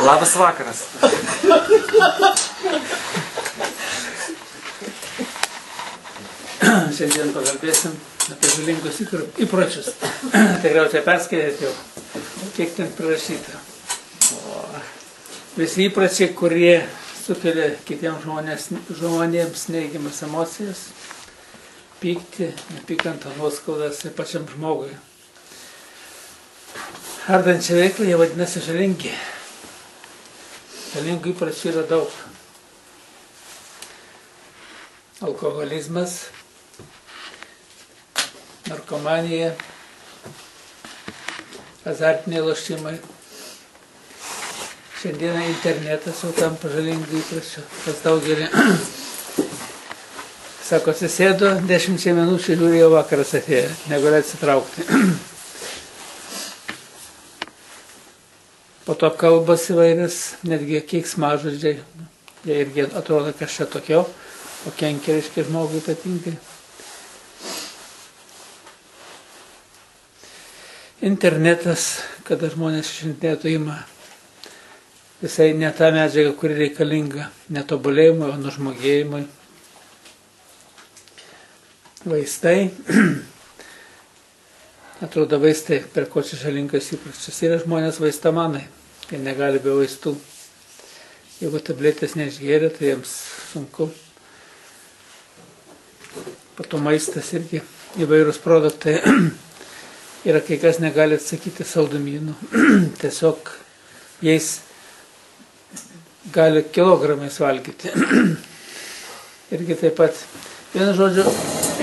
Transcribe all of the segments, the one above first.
Labas vakaras. Šiandien pakalbėsim apie žalingus įpročius. Tikriausiai perskaitėte jau, kiek ten prirašyta. Visi įpročiai, kurie sukelia kitiems žmonėms neigiamas emocijas, pyktį, nepykantą, nuoskaudas ir pačiam žmogui. Ardančią veiklą jie vadinasi žalingi. Žalingų įpročių yra daug. Alkoholizmas, narkomanija, azartiniai lošimai. Šiandieną internetas jau tampa žalingų įpročių, pas daugelį. Sako, atsisėdo 10 minučių, žiūri, jau vakaras atėjo, negali atsitraukti. Po to kalbas įvairias, netgi keiksmažodžiai, jie irgi atrodo kažką tokio, o kenkia reiškia žmogui ypatingai. Internetas, kada žmonės iš interneto ima visai ne tą medžiagą, kuri reikalinga netobulėjimui, o nužmogėjimui. Vaistai, atrodo vaistai, per ko čia žalingas įpročius, yra žmonės vaistamanai, jie negali be vaistų. Jeigu tabletės neišgėrė, tai jiems sunku. Po to maistas irgi įvairūs produktai. Yra kai kas negali atsakyti saldumynų. Tiesiog jais gali kilogramais valgyti. Irgi taip pat. Vienu žodžiu,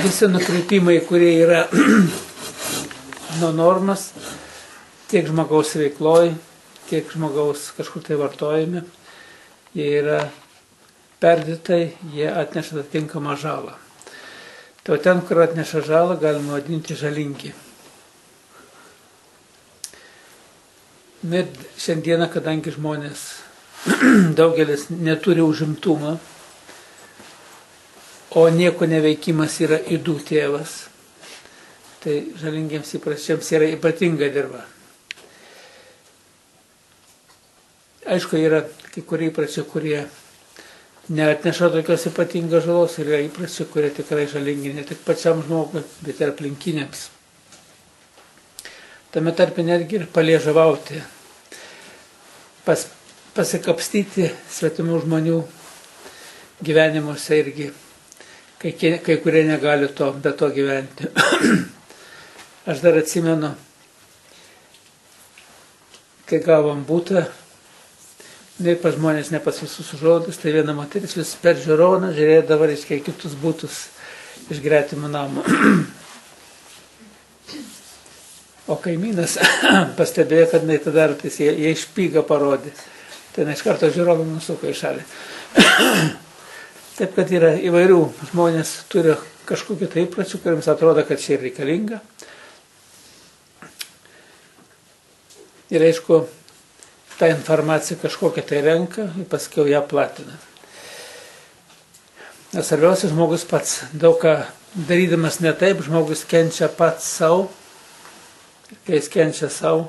visi nukreipimai, kurie yra nuo normas, tiek žmogaus veikloj, tiek žmogaus kažkur tai vartojime, jie yra perdėtai, jie atneša atitinkamą žalą. Tai ten, kur atneša žalą, galima vadinti žalingi. Bet šiandieną, kadangi žmonės daugelis neturi užimtumo, o nieko neveikimas yra ydų tėvas, tai žalingiems įpročiams yra ypatinga dirba. Aišku, yra kai kurie įpročiai, kurie neatneša tokios ypatingos žalos, ir yra įpročiai, kurie tikrai žalingi ne tik pačiam žmogui, bet ir aplinkiniams. Tame tarpe netgi ir paliežavauti, pasikapstyti svetimų žmonių gyvenimuose irgi, kai kurie negali be to gyventi. Aš dar atsimenu, kai gavom butą, ir pas žmonės ne pas visus žodus, tai viena moteris vis per žiūroną žiūrėdavo, reiškia, kitus butus iš gretimų namų. O kaimynas pastebėjo, kad jinai tą daro, tai jie špygą parodė. Tai iš karto žiūrovą nusuko į šalį. Taip, kad yra įvairių, žmonės turi kažkokiu tai įpročiu, kuriems atrodo, kad čia reikalinga. Ir aišku, tą informaciją kažkokią tai renka ir paskiau ją platina. Svarbiausia, žmogus pats daug ką darydamas ne taip, žmogus kenčia pats savo. Ir kai jis kenčia savo,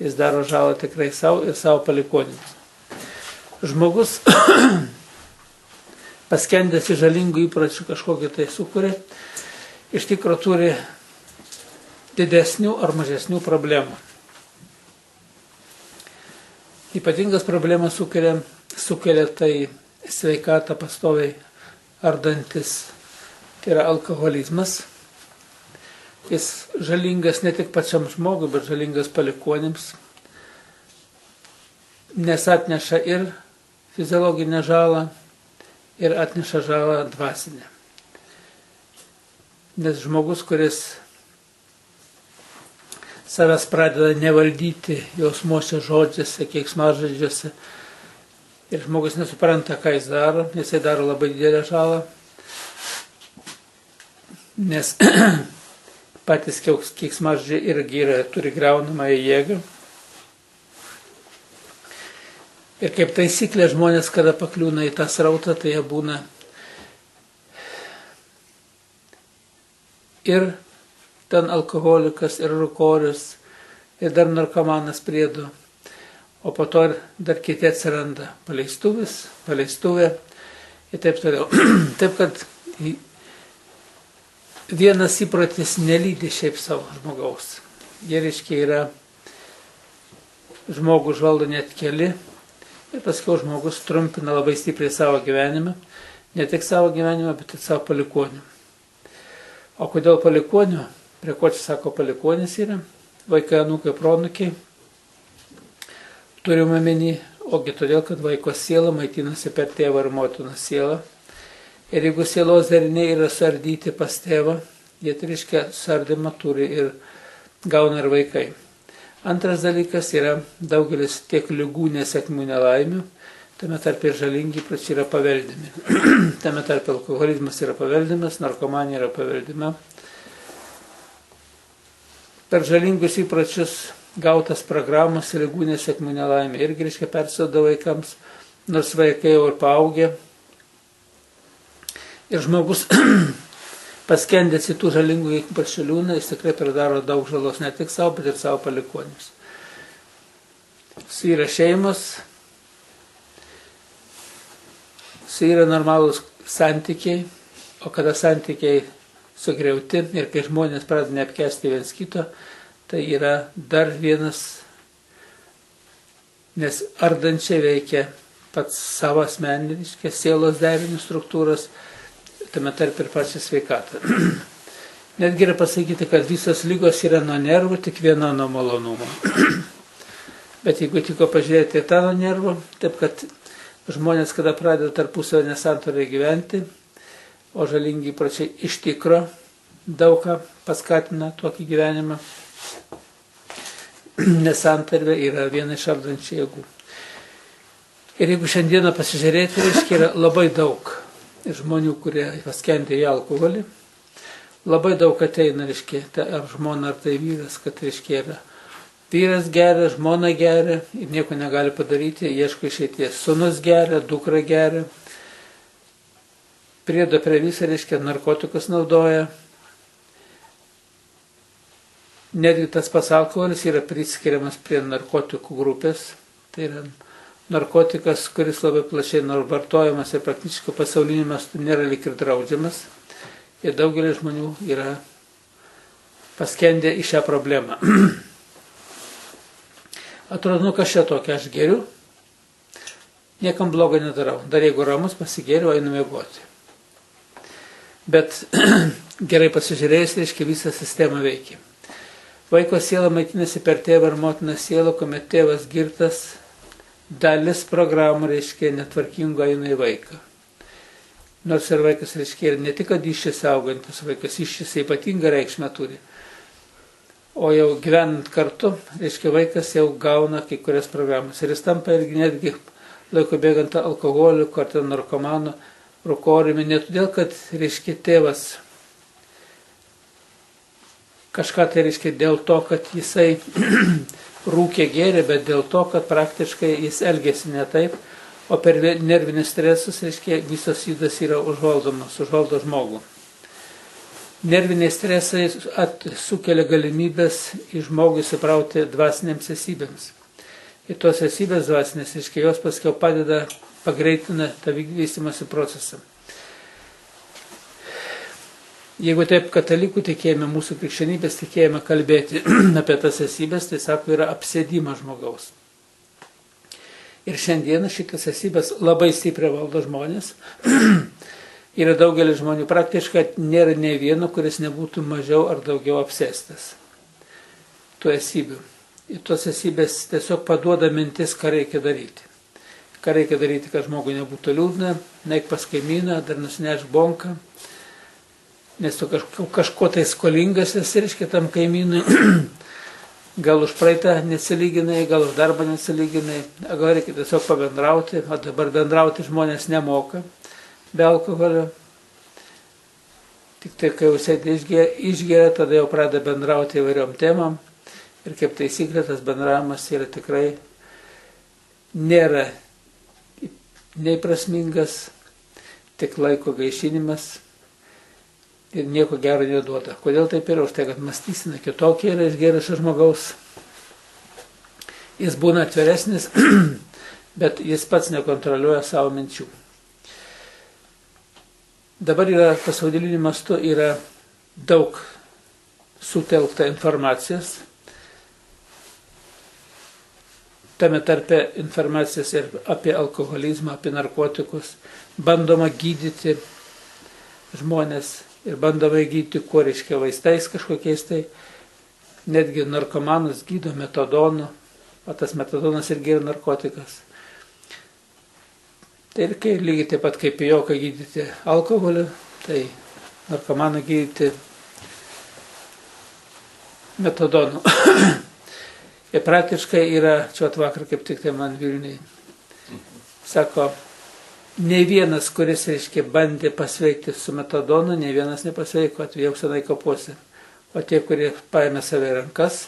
jis daro žalą tikrai savo ir savo palikuonims. Žmogus paskendęs į žalingų įpročių kažkokį tai sukuria, iš tikro turi didesnių ar mažesnių problemų. Ypatingas problemas sukelia tai sveikatą pastoviai ardantis, tai yra alkoholizmas. Jis žalingas ne tik pačiam žmogui, bet žalingas palikuonims, nes atneša ir fiziologinę žalą, ir atneša žalą dvasinę. Nes žmogus, kuris savęs pradeda nevaldyti jausmuose, žodžiuose, keiksmažodžiuose, ir žmogus nesupranta, ką jis daro, jisai daro labai didelę žalą, nes patys keiksmažodžiai irgi turi griaunamąją jėgą. Ir kaip taisyklė žmonės, kada pakliūna į tą srautą, tai jie būna ir ten alkoholikas, ir rūkorius, ir dar narkomanas priedu, o po to dar kiti atsiranda paleistuvė ir taip toliau. Taip, kad vienas įprotis nelydi šiaip savo žmogaus. Jie, reiškia, yra žmogų žvaldo net keli ir paskiau žmogus trumpina labai stipriai savo gyvenimą, ne tik savo gyvenimą, bet ir savo palikonių. O kodėl palikonių? Prie ko čia sako palikonis yra? Vaikai, anūkai, proanūkiai. Turime omeny, ogi todėl, kad vaiko siela maitinasi per tėvą ir motinos sielą. Ir jeigu sielos dariniai yra suardyti pas tėvą, jie reiškia sardymą turi ir gauna ir vaikai. Antras dalykas yra daugelis tiek ligų, nesėkmių, nelaimių, tame tarp ir žalingi įpročiai yra paveldimi. Tame tarp alkoholizmas yra paveldimas, narkomanija yra paveldima. Per žalingus įpročius gautas programos ligų, nesėkmių, nelaimė irgi reiškia persiduoda vaikams, nors vaikai jau ir paaugę. Ir žmogus paskendęs į tų žalingų įpročių liūną, jis tikrai pridaro daug žalos ne tik savo, bet ir savo palikonius. Suyra šeimos, suyra normalūs santykiai, o kada santykiai sugriauti ir kai žmonės pradeda neapkęsti viens kito, tai yra dar vienas, nes ardančiai veikia pats savo asmeninį, sielos derinių struktūros, tame tarp ir pačią sveikatą. Netgi yra pasakyti, kad visos lygos yra nuo nervų, tik viena nuo malonumo. Bet jeigu tik pažiūrėti tą nuo nervų, taip kad žmonės, kada pradeda tarpusavio nesantarvėje gyventi, o žalingi įpročiai iš tikro daug ką paskatina tokį gyvenimą, nesantarvė yra viena iš ardančių jėgų. Ir jeigu šiandieną pasižiūrėti, reiškia, yra labai daug žmonių, kurie paskendė į alkoholį, labai daug ateina, reiškia, ar žmona, ar tai vyras, kad, reiškia, yra vyras geria, žmona geria ir nieko negali padaryti, ieško išeities. Sūnus geria, dukra geria, priedo prie visą, reiškia, narkotikus naudoja. Netgi tas pats alkoholis yra priskiriamas prie narkotikų grupės, tai yra narkotikas, kuris labai plačiai vartojamas ir praktiškai pasauliniu mastu nėra lyg ir draudžiamas. Ir daugelis žmonių yra paskendę į šią problemą. Atrodo, kas čia tokia, aš geriu, niekam blogo nedarau. Dar jeigu ramus pasigeriu, einu miegoti. Bet gerai pasižiūrėjus, reiškia, visa sistema veikia. Vaiko siela maitinasi per tėvą ir motiną sielą, kuomet tėvas girtas, dalis programų, reiškia, netvarkingo eina į vaiką. Nors ir vaikas, reiškia, ir ne tik, kad iššis augantis vaikas, iššis ypatingą reikšmę turi. O jau gyvenant kartu, reiškia, vaikas jau gauna kai kurias programas. Ir jis tampa irgi netgi laiko bėgant alkoholiku ar narkomanu, rūkoriumi, ne todėl, kad, reiškia, tėvas kažką tai, reiškia, dėl to, kad jisai rūkė gėrė, bet dėl to, kad praktiškai jis elgėsi ne taip, o per nervinius stresus, reiškia, visos jėgos yra užvaldomos, užvaldo žmogų. Nerviniai stresai sukelia galimybės į žmogų įsibrauti dvasinėms esybėms. Ir tos esybės dvasinės, reiškia, jos paskiau padeda, pagreitina tą vystimosi procesą. Jeigu taip katalikų tikėjime, mūsų krikščionybės tikėjime kalbėti apie tas esybės, tai sako, yra apsėdimas žmogaus. Ir šiandieną šitas esybės labai stipriai valdo žmonės. Yra daugelis žmonių, praktiškai nėra nei vieno, kuris nebūtų mažiau ar daugiau apsėstas tų esybių. Ir tos esybės tiesiog paduoda mintis, ką reikia daryti. Ką reikia daryti, kad žmogui nebūtų liūdna, neik pas kaimyną, dar nusineš bonką, nes tu kažko tai skolingas esi, reiškia, tam kaimynui. Gal už praeitą nesilyginai, gal už darbą nesilyginai, gal reikia tiesiog pabendrauti, o dabar bendrauti žmonės nemoka be alkoholio. Tik tai, kai jau sėdi išgeria, tada jau pradeda bendrauti įvairiom temam. Ir kaip taisyklė, tas bendravimas yra tikrai nėra nei prasmingas, tik laiko gaišinimas ir nieko gero neduoda. Kodėl taip yra? Už tai, kad mąstysena kitokia yra išgėrusio žmogaus. jis būna atviresnis, bet jis pats nekontroliuoja savo minčių. Dabar yra pasauliniu mastu yra daug sutelkta informacijos, tame tarpe informacijos ir apie alkoholizmą, apie narkotikus, bandoma gydyti žmonės ir bandoma gydyti kuo reiškia vaistais kažkokiais, tai netgi narkomanus gydo metadonu, o tas metadonas irgi yra narkotikas. Tai ir kai lygiai taip pat kaip pijoką gydyti alkoholiu, tai narkomaną gydyti metadonu. Ir praktiškai yra, čia vakar kaip tik tai man Vilniui, sako, nei vienas, kuris, reiškia, bandė pasveikti su metadonu, nei vienas nepasveiko, jau senai kapuose. O tie, kurie paėmė save rankas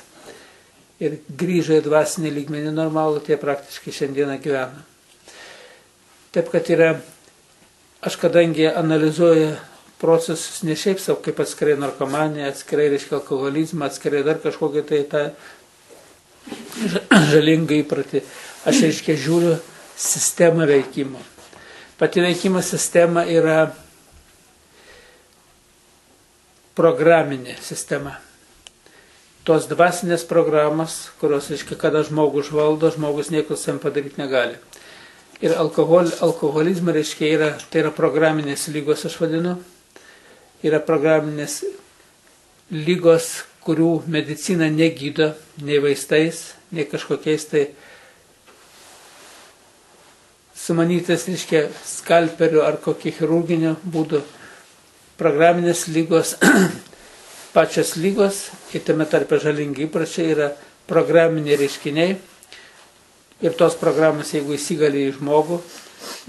ir grįžo į dvasinį lygmenį normalų, tie praktiškai šiandieną gyvena. Taip, kad yra, aš kadangi analizuoju procesus ne šiaip savo, kaip atskirai narkomanija, atskirai, reiškia, alkoholizmą, atskirai dar kažkokį tai tą žalingą įpratį, aš, reiškia, žiūriu sistemą veikimo. Pati veikimo sistema yra programinė sistema. Tos dvasinės programos, kurios, reiškia, kada žmogus valdo, žmogus nieko sam padaryti negali. Ir alkoholizmas, reiškia, tai yra programinės lygos, aš vadinu. Yra programinės lygos, kurių medicina negydo nei vaistais, nei kažkokiais tai sumanytas, reiškia, skalperiu ar kokį chirurginio būdu. Programinės lygos, pačios lygos, ir tame tarpe žalingi įpročiai yra programiniai reiškiniai. Ir tos programos, jeigu įsigali į žmogų,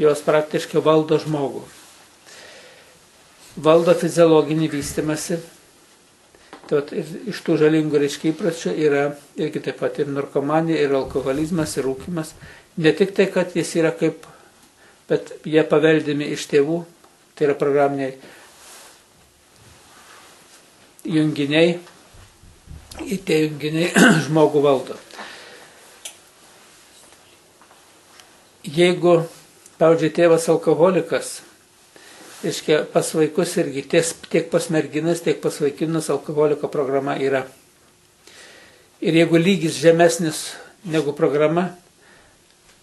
jos praktiškai valdo žmogų. Valdo fiziologinį vystimąsi. Tai iš tų žalingų reiškia įpročių yra irgi taip pat ir narkomanija, ir alkoholizmas, ir rūkymas. Ne tik tai, kad jis yra kaip, bet jie paveldimi iš tėvų, tai yra programiniai junginiai, ir tie junginiai žmogų valdo. Jeigu, pavyzdžiui, tėvas alkoholikas, reiškia, pas vaikus irgi, tiek pas merginas, tiek pas vaikinus alkoholiko programa yra. Ir jeigu lygis žemesnis negu programa,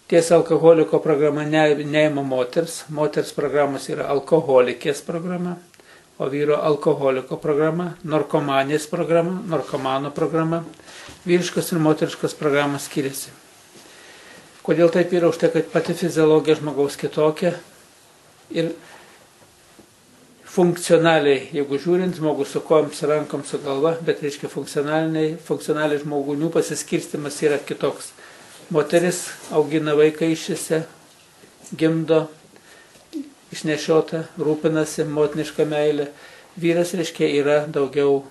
ties alkoholiko programa neima moters programos yra alkoholikės programa, o vyro alkoholiko programa, narkomanės programa, narkomano programa, vyriškos ir moteriškos programos skiriasi. Kodėl taip yra? Už tai, kad pati fiziologija žmogaus kitokia ir funkcionaliai, jeigu žiūrint, žmogus su kojoms, rankom, su galva, bet reiškia funkcionaliai žmogunių pasiskirstimas yra kitoks. Moteris augina vaiką iššėse, gimdo, išnešiota, rūpinasi, motiniška meilė. Vyras, reiškia, yra daugiau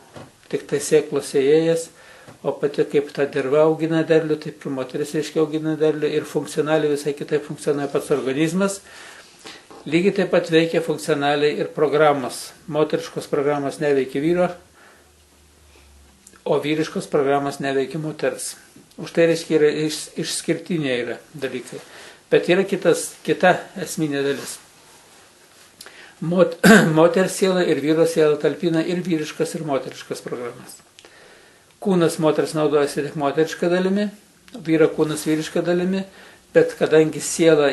tik tai sėklos sėjėjas, o pati kaip ta dirva augina derlių, taip ir moteris, reiškia, augina derlių ir funkcionaliai visai kitaip funkcionuoja pats organizmas. Lygiai taip pat veikia funkcionaliai ir programos. Moteriškos programos neveikia vyro, o vyriškos programos neveikia moters. Už tai, reiškia, yra išskirtiniai yra dalykai. Bet yra kita esminė dalis. Moters siela ir vyro siela talpina ir vyriškas, ir moteriškas programas. Kūnas moters naudojasi tik moterišką dalimi, vyro kūnas vyrišką dalimi, bet kadangi siela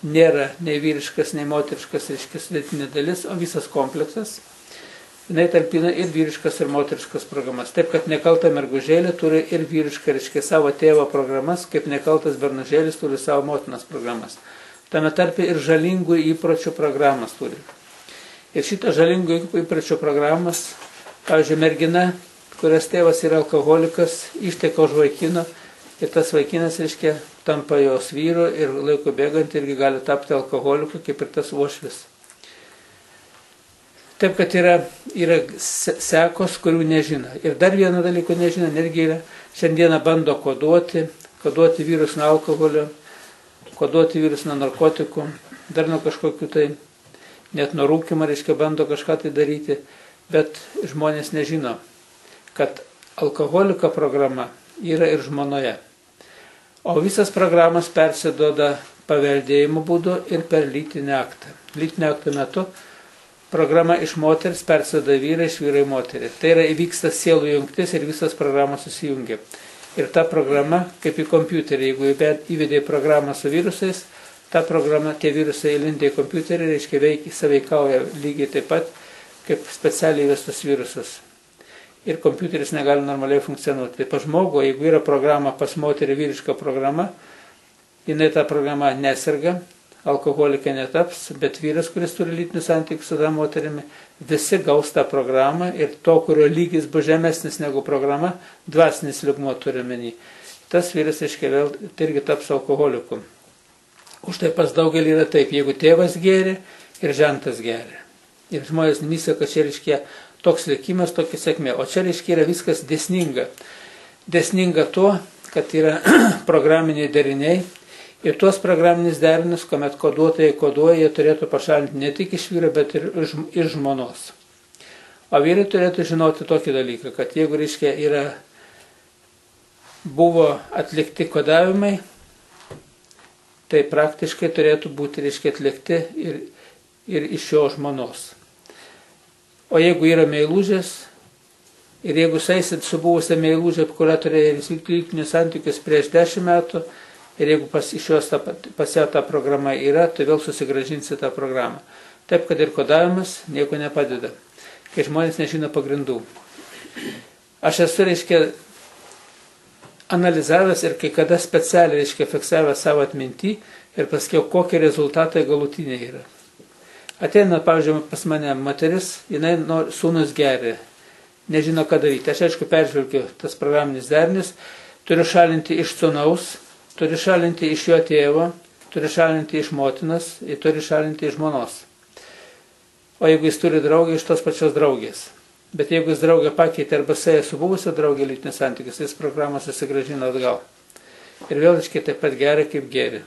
nėra nei vyriškas, nei moteriškas, reiškia, sudėtinė dalis, o visas kompleksas, jinai talpina ir vyriškas, ir moteriškas programas. Taip, kad nekalta mergužėlė turi ir vyrišką, reiškia, savo tėvo programas, kaip nekaltas bernužėlis turi savo motinos programas. Tame tarpe ir žalingų įpročių programas turi. Ir šitą žalingų įpročių programas, pavyzdžiui, mergina, kurios tėvas yra alkoholikas, išteka už vaikino ir tas vaikinas, reiškia, tampa jos vyru ir laiko bėgant irgi gali tapti alkoholiku, kaip ir tas uošvis. Taip, kad yra sekos, kurių nežino. Ir dar vieną dalyką nežino, netgi yra, šiandieną bando koduoti vyrus nuo alkoholio, koduoti vyrus nuo narkotikų, dar nuo kažkokių tai, net nuo rūkymo, reiškia, bando kažką tai daryti, bet žmonės nežino, kad alkoholiko programa yra ir žmonoje. O visas programas persiduoda paveldėjimo būdu ir per lytinį aktą. Lytinio akto metu programa iš moters persiduoda vyrai, iš vyrai moterį. Tai yra įvyksta sielų jungtis ir visas programas susijungia. Ir ta programa, kaip į kompiuterį, jeigu įvedė programą su virusais, ta programa, tie virusai įlindė į kompiuterį, reiškia sąveikauja lygiai taip pat, kaip specialiai įvestas virusas. Ir kompiuteris negali normaliai funkcionuoti. Tai pas žmogų, jeigu yra programa pas moterį, vyriška programa, jinai ta programa neserga, alkoholikė netaps, bet vyras, kuris turi lytinių santykių su ta moterimi, visi gaus tą programą ir to, kurio lygis bus žemesnis negu programa, dvasinis lygmuo turi menį. Tas vyras iškeliau, tai irgi taps alkoholiku. Už tai pas daugelį yra taip, jeigu tėvas gėrė ir žentas gėrė. Ir žmonės misė, kad čia reiškia toks likimas, tokia sėkmė. O čia reiškia yra viskas dėsninga. Dėsninga tuo, kad yra programiniai deriniai. Ir tuos programinius derinius, kuomet koduotojai koduoja, jie turėtų pašalinti ne tik iš vyro, bet ir iš žmonos. O vyrai turėtų žinoti tokį dalyką, kad jeigu, reiškia, buvo atlikti kodavimai, tai praktiškai turėtų būti, reiškia, atlikti ir iš jo žmonos. O jeigu yra meilužės, ir jeigu saisit su buvusia meilužė, kurią turėjo lytinius santykius prieš 10 metų, ir jeigu iš jos pas ją ta programa yra, tai vėl susigrąžinsi tą programą. Taip, kad ir kodavimas nieko nepadeda, kai žmonės nežino pagrindų. Aš esu, reiškia, analizavęs ir kai kada specialiai, reiškia, fiksavęs savo atmintį ir pasakiau, kokie rezultatai galutiniai yra. Ateina, pavyzdžiui, pas mane moteris, jinai sūnus geria, nežino ką daryti. Aš, aišku, peržvelgiu tas programinis derinius, turiu šalinti iš sūnaus, turiu šalinti iš jo tėvo, turiu šalinti iš motinos ir turiu šalinti iš žmonos. O jeigu jis turi draugę, iš tos pačios draugės. Bet jeigu jis draugę pakeitė arba sąja su buvusio draugė lytinis santykis, jis programą susigrąžino atgal. Ir vėl iškiai taip pat geria, kaip geria.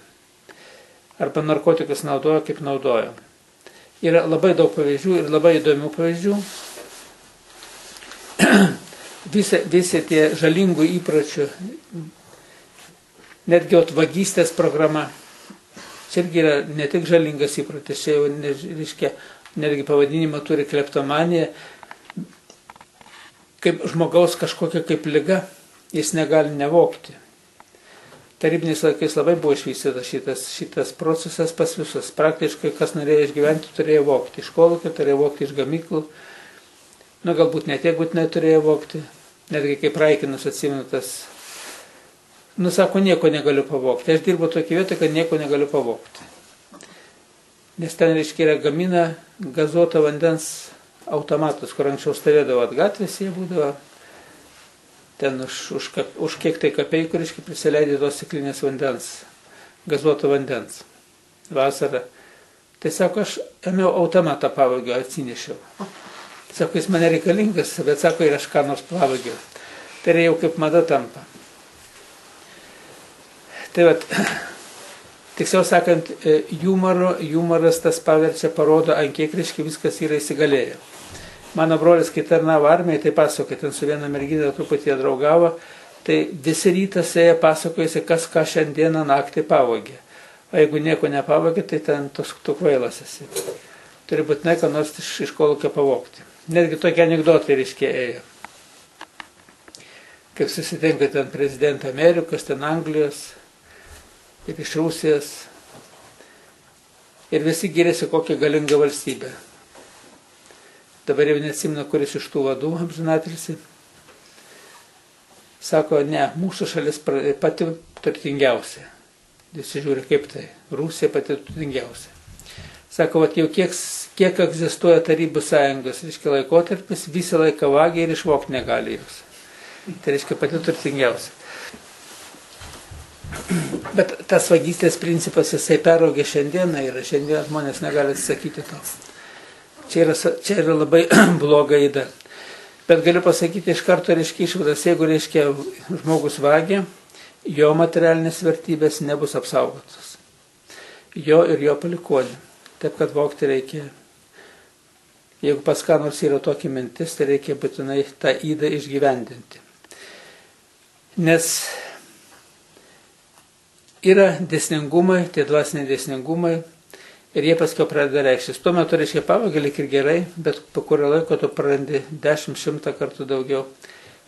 Arba narkotikus naudoja, kaip naudoja. Yra labai daug pavyzdžių ir labai įdomių pavyzdžių. Visi tie žalingų įpročių, netgi vagystės programa, čia irgi yra ne tik žalingas įprotis, čia jau, reiškia, netgi pavadinimą turi kleptomanija, kaip žmogaus kažkokia kaip liga, jis negali nevokti. Tarybiniais laikais labai buvo išvystytas šitas procesas pas visus. Praktiškai, kas norėjo išgyventi, turėjo vokti. Iš kolūkio turėjo vokti, iš gamyklų. Galbūt ne tiek būtinai turėjo vokti. Netgi kaip Raikinas atsimenu tas. Sako, nieko negaliu pavokti. Aš dirbu tokį vietą, kad nieko negaliu pavokti. Nes ten, reiškia, gamina gazuoto vandens automatus, kur anksčiau stovėdavo gatvės, jie būdavo. Ten už kiek tai kapeikų, reiškia, prisileidė tos stiklinės vandens, gazuoto vandens, vasarą. Tai sako, aš ėmiau automatą pavagiau, atsinešiau. Sako, jis man reikalingas, bet sako, ir aš ką nors pavagiau. Tai jau kaip mada tampa. Tai vat, tiksliau sakant, humoras tas paverčia, parodo, ant kiek, reiškia, viskas yra įsigalėję. Mano brolis, kai tarnavo armijai, tai pasakė, ten su viena mergina truputį draugavo, tai visi rytas ėjo pasakojasi, kas ką šiandieną naktį pavogė. O jeigu nieko nepavogė, tai ten tu kvailas esi. Turi būtinai ką nors iš kolūkio pavogti. Netgi tokie anekdotai, reiškia, ėjo. Kaip susitinka ten prezidentą Amerikos, ten Anglijos ir iš Rusijos. Ir visi giriasi kokią galingą valstybę. Dabar jau neatsimenu, kuris iš tų vadų amžinatilsį. Sako, ne, mūsų šalis pati turtingiausia. Visi žiūri, kaip tai. Rusija pati turtingiausia. Sako, vat jau kiek egzistuoja Tarybų sąjungos, reiškia, laikotarpis, visą laiką vagia ir išvokti negali jos. Tai reiškia, pati turtingiausia. Bet tas vagystės principas, jisai peraugė šiandieną ir šiandien žmonės negali atsisakyti to. Čia yra labai bloga įda. Bet galiu pasakyti iš karto, reiškia, išvadas, jeigu, reiškia, žmogus vagia, jo materialinės vertybės nebus apsaugotos. Jo ir jo palikuonių. Taip, kad vogti reikia. Jeigu pas ką nors yra tokia mintis, tai reikia būtinai tą įdą išgyvendinti. Nes yra dėsningumai, tie dvasiniai dėsningumai ir jie paskui pradeda reikštis. Tuo metu, reiškia, pavogė lyg ir gerai, bet po kurio laiko tu prarandi 10-100 kartų daugiau.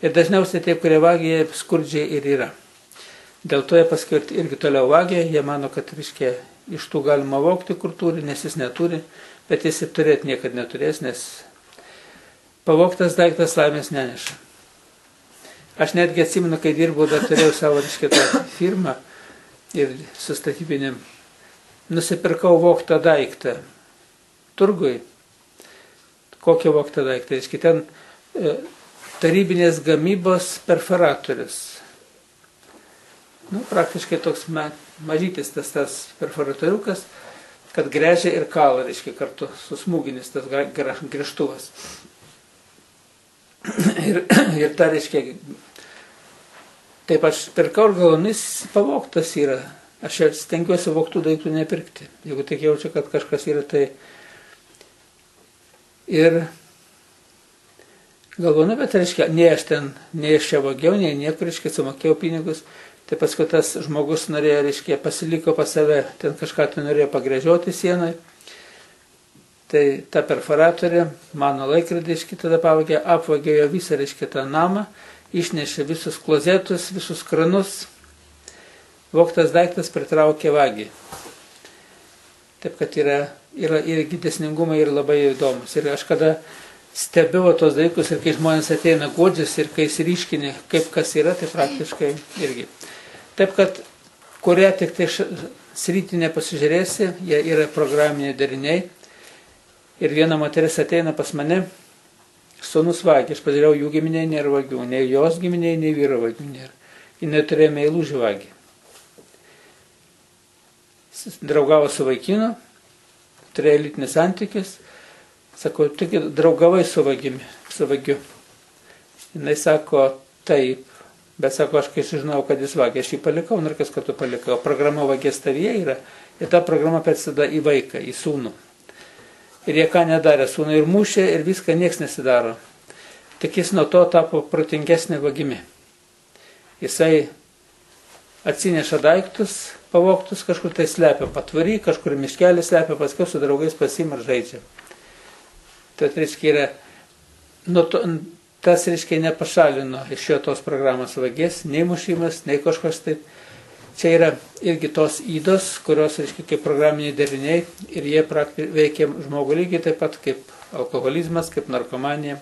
Ir dažniausiai tie, kurie vagia, skurdžiai ir yra. Dėl to jie paskui irgi toliau vagia, jie mano, kad, reiškia, iš tų galima vogti, kur turi, nes jis neturi, bet jis ir turėti niekad neturės, nes pavogtas daiktas laimės neneša. Aš netgi atsimenu, kai dirbau, dar turėjau savo, reiškia, tą firmą ir su statybinėm. Nusipirkau vogtą daiktą turgui. Kokį vogtą daiktą? Reiškia, ten tarybinės gamybos perforatorius. Praktiškai toks mažytis tas perforatoriukas, kad gręžia ir kala, reiškia, kartu susmūginis tas gręžtuvas. Ir ta, reiškia, taip aš pirkau ir galvonis pavogtas yra. Aš stengiuosi vogtų daiktų nepirkti. Jeigu tik jaučiu, kad kažkas yra, tai ir galvoju, bet reiškia, nei aš čia vagiau, nei niekur, reiškia, sumokėjau pinigus. Tai paskui tas žmogus norėjo, reiškia, pasiliko pas save, ten kažką tai norėjo pagrėžioti sienai. Tai ta perforatorė, mano laikrodį, reiškia, tada pavogė, apvogė jo visą, reiškia, tą namą, išnešė visus klozetus, visus kranus. Vogtas daiktas pritraukė vagį. Taip, kad yra irgi dėsningumai ir labai įdomus. Ir aš kada stebiu tos dalykus ir kai žmonės ateina godžias ir kai įsiriškini, kaip kas yra, tai praktiškai irgi. Taip, kad kurią tik tai sritį nepasižiūrėsi, jie yra programiniai dariniai. Ir viena moteris ateina pas mane, sūnus vagė, aš pažiūrėjau, jų giminiai nėra vagių, nei jos giminiai, nei vyro vagių nėra. Ji neturėjo meilužių vagį. Draugavo su vaikinu, turėjo lytinis santykis, sako, tu draugavai su vagiu. Jinai sako, taip, bet sako, aš kai sužinojau, kad jis vagia, aš jį palikau, ir kas, kad tu palikau. Programa vagės tavyje yra, ir ta programa persida į vaiką, į sūnų. Ir jie ką nedarė, sūnų ir mušė, ir viską nieks nesidaro. Tik jis nuo to tapo protingesnė vagimi. Jisai atsineša daiktus, pavogtus, kažkur tai slepia patvarį, kažkur miškelį slepia, paskui su draugais pasiima ir žaidžia. Tai reiškia yra, tas reiškia nepašalino iš jo tos programos vagės, nei mušimas, nei kažkas taip. Čia yra irgi tos įdos, kurios, reiškia, kaip programiniai dariniai ir jie veikia žmogų lygiai taip pat kaip alkoholizmas, kaip narkomanija.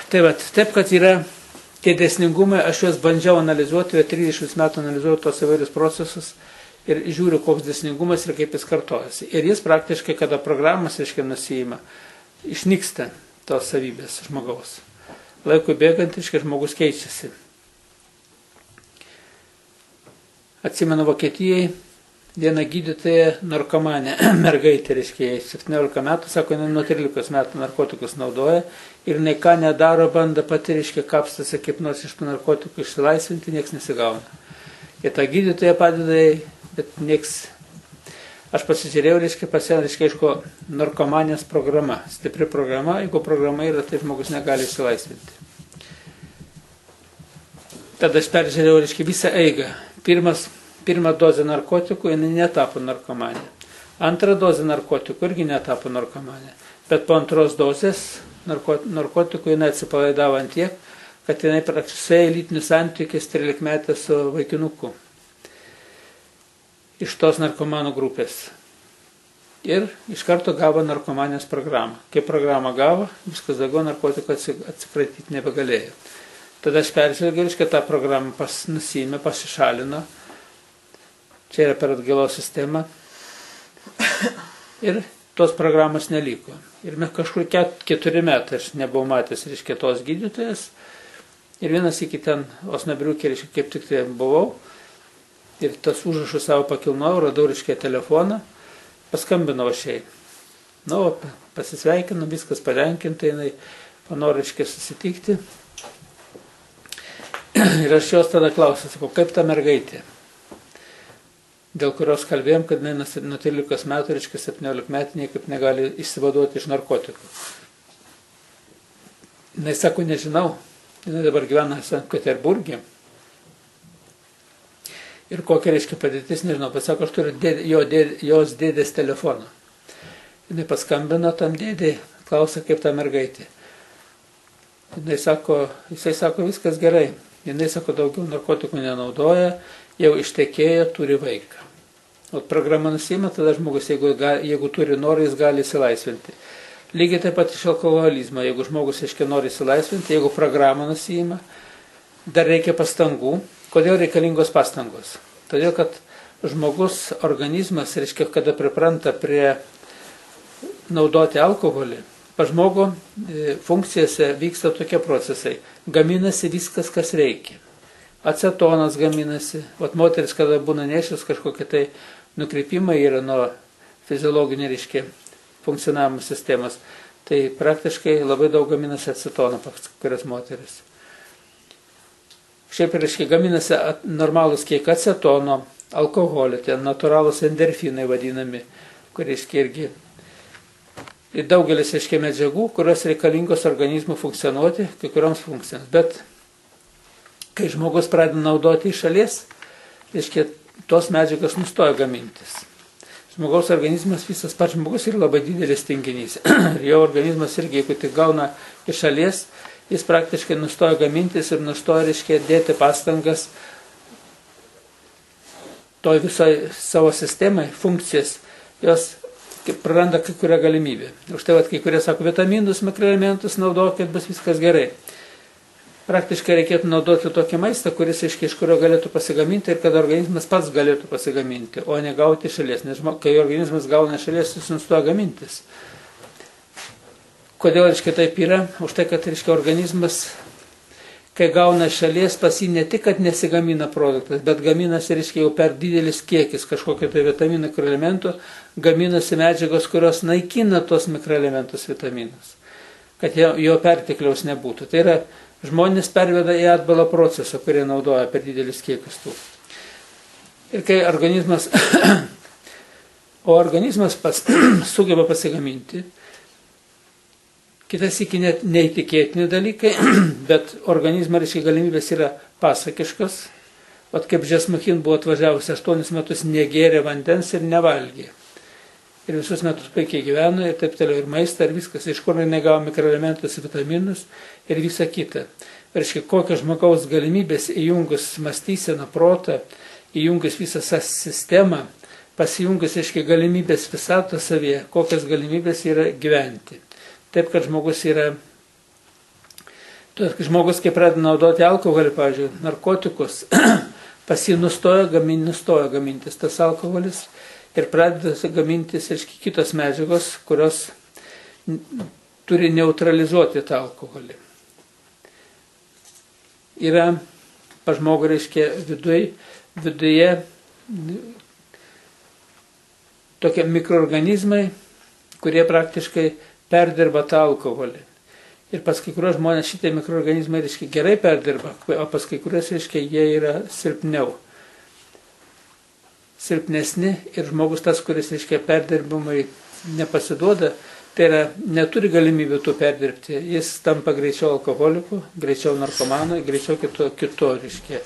Taip, kad yra tie dėsningumai, aš juos bandžiau analizuoti, 30 metų analizuoju tos įvairius procesus ir žiūriu, koks dėsningumas ir kaip jis kartojasi. Ir jis praktiškai, kada programas, reiškia, nusijima, išnyksta tos savybės žmogaus. Laikui bėgant, reiškia, žmogus keičiasi. Atsimenu, Vokietijai viena gydytoja narkomanė, mergaitė, reiškia, 17 metų, sako, jinai nuo 13 metų narkotikus naudoja ir jinai ką nedaro, bando pati, reiškia, kapstasi kaip nors iš tų narkotikų išsilaisvinti, nieks nesigauna. Ir ta gydytoja padeda, bet nieks. Aš pasižiūrėjau, reiškia, aišku, narkomanijos programa, stipri programa, jeigu programa yra, tai žmogus negali išsilaisvinti. Tada aš peržiūrėjau, reiškia, visą eigą. Pirmą dozę narkotikų jinai netapo narkomanė. Antrą dozę narkotikų irgi netapo narkomanė. Bet po antros dozės narkotikų jinai atsipalaidavo ant tiek, kad jinai praktiškai lytinius santykius 13 metę su vaikinuku. Iš tos narkomanų grupės. Ir iš karto gavo narkomanijos programą. Kai programą gavo, viskas daugiau narkotikų atsikratyti nebegalėjo. Tada aš peržvelgiau, reiškia, tą programą nusiėmė, pasišalino. Čia yra per atgailos sistemą. Ir tos programos neliko. Ir mes kažkur 4 metai aš nebuvau matęs, reiškia, tos gydytojas. Ir vienas iki ten Osnabriukė, reiškia, kaip tik tai buvau. Ir tas užrašus savo pakilnojau, radau, reiškia, telefoną. Paskambinau aš jai. Pasisveikinu, viskas patenkinta, jinai panoro, reiškia, susitikti. Ir aš jos tada klausiu, sakau, kaip ta mergaitė, dėl kurios kalbėjom, kad jinai nuo 13 metų, reiškia 17 metų, niekaip negali išsivaduoti iš narkotikų. Jinai sako, nežinau, jinai dabar gyvena Sankt Peterburge. Ir kokia reiškia padėtis, nežinau, pasako, aš turiu jos dėdės telefoną. Jis paskambino tam dėdėjai, klausė, kaip ta mergaitė. Jisai sako, viskas gerai. Jis sako, daugiau narkotikų nenaudoja, jau ištekėjo, turi vaiką. O programa nusima, tada žmogus, jeigu turi norą, jis gali įsilaisvinti. Lygiai taip pat iš alkoholizmo, jeigu žmogus nori įsilaisvinti, jeigu programą nusima, dar reikia pastangų. Kodėl reikalingos pastangos? Todėl, kad žmogus organizmas, reiškia, kada pripranta prie naudoti alkoholį, pa žmogų funkcijose vyksta tokie procesai. Gaminasi viskas, kas reikia. Acetonas gaminasi. Vat moteris, kada būna nešios kažkokie tai nukreipimai yra nuo fiziologinio, reiškia, funkcionavimo sistemos, tai praktiškai labai daug gaminasi acetono pas kurias moteris. Šiaip reiškia, gaminasi normalus kiek acetono, alkoholio, ten natūralūs endorfinai vadinami, kurie reiškia irgi. Ir daugelis reiškia medžiagų, kurios reikalingos organizmui funkcionuoti, kai kurioms funkcijoms. Bet kai žmogus pradeda naudoti iš šalies, reiškia, tos medžiagos nustoja gamintis. Žmogaus organizmas, visas pats žmogus yra labai didelis tinginys. Ir jo organizmas irgi, jeigu tik gauna iš šalies, jis praktiškai nustoja gamintis ir nustoja, reiškia, dėti pastangas toj visoj savo sistemai, funkcijas, jos praranda kai kurią galimybę. Už tai, kai kurie sako, vitaminus, mikroelementus naudokit, bus viskas gerai. Praktiškai reikėtų naudoti tokį maistą, kuris iš kurio galėtų pasigaminti ir kad organizmas pats galėtų pasigaminti, o ne gauti iš šalies. Nes kai organizmas gauna iš šalies, jis nustoja gamintis. Kodėl, reiškia, taip yra? Už tai, kad, reiškia, organizmas, kai gauna iš šalies, pas jį ne tik, kad nesigamina produktas, bet gaminasi, reiškia, jau per didelis kiekis kažkokio tai vitaminų, mikroelementų, gaminasi medžiagos, kurios naikina tos mikroelementus vitaminus, kad jo pertekliaus nebūtų. Tai yra, žmonės perveda į atbalą procesą, kurie naudoja per didelis kiekis tų. Ir kai organizmas, o organizmas pats sugeba pasigaminti, kitas iki net neįtikėtini dalykai, bet organizmo, reiškia, galimybės yra pasakiškas. Vat kaip Žesmuchin buvo atvažiavusi 8 metus, negėrė vandens ir nevalgė. Ir visus metus puikiai gyveno ir taip toliau, ir maistą, ir viskas, iš kur negavo mikroelementus, vitaminus ir visą kitą. Reiškia, kokios žmogaus galimybės įjungus mąstyseną, protą, įjungus visą sistemą, pasijungus, reiškia, galimybės visatą savyje, kokios galimybės yra gyventi. Taip, kad žmogus yra, kai pradeda naudoti alkoholį, pavyzdžiui, narkotikus, pas jį nustoja gamintis tas alkoholis ir pradeda gamintis, reiškia, kitos medžiagos, kurios turi neutralizuoti tą alkoholį. Yra pa žmogų, reiškia, viduje tokie mikroorganizmai, kurie praktiškai perdirba tą alkoholį. Ir pas kai kurios žmonės šitie mikroorganizmai, reiškia, gerai perdirba, o pas kai kurios, reiškia, jie yra silpnesni ir žmogus tas, kuris, reiškia, perdirbimui nepasiduoda, tai yra, neturi galimybių tų perdirbti. Jis tampa greičiau alkoholiku, greičiau narkomanu, greičiau kito, reiškia.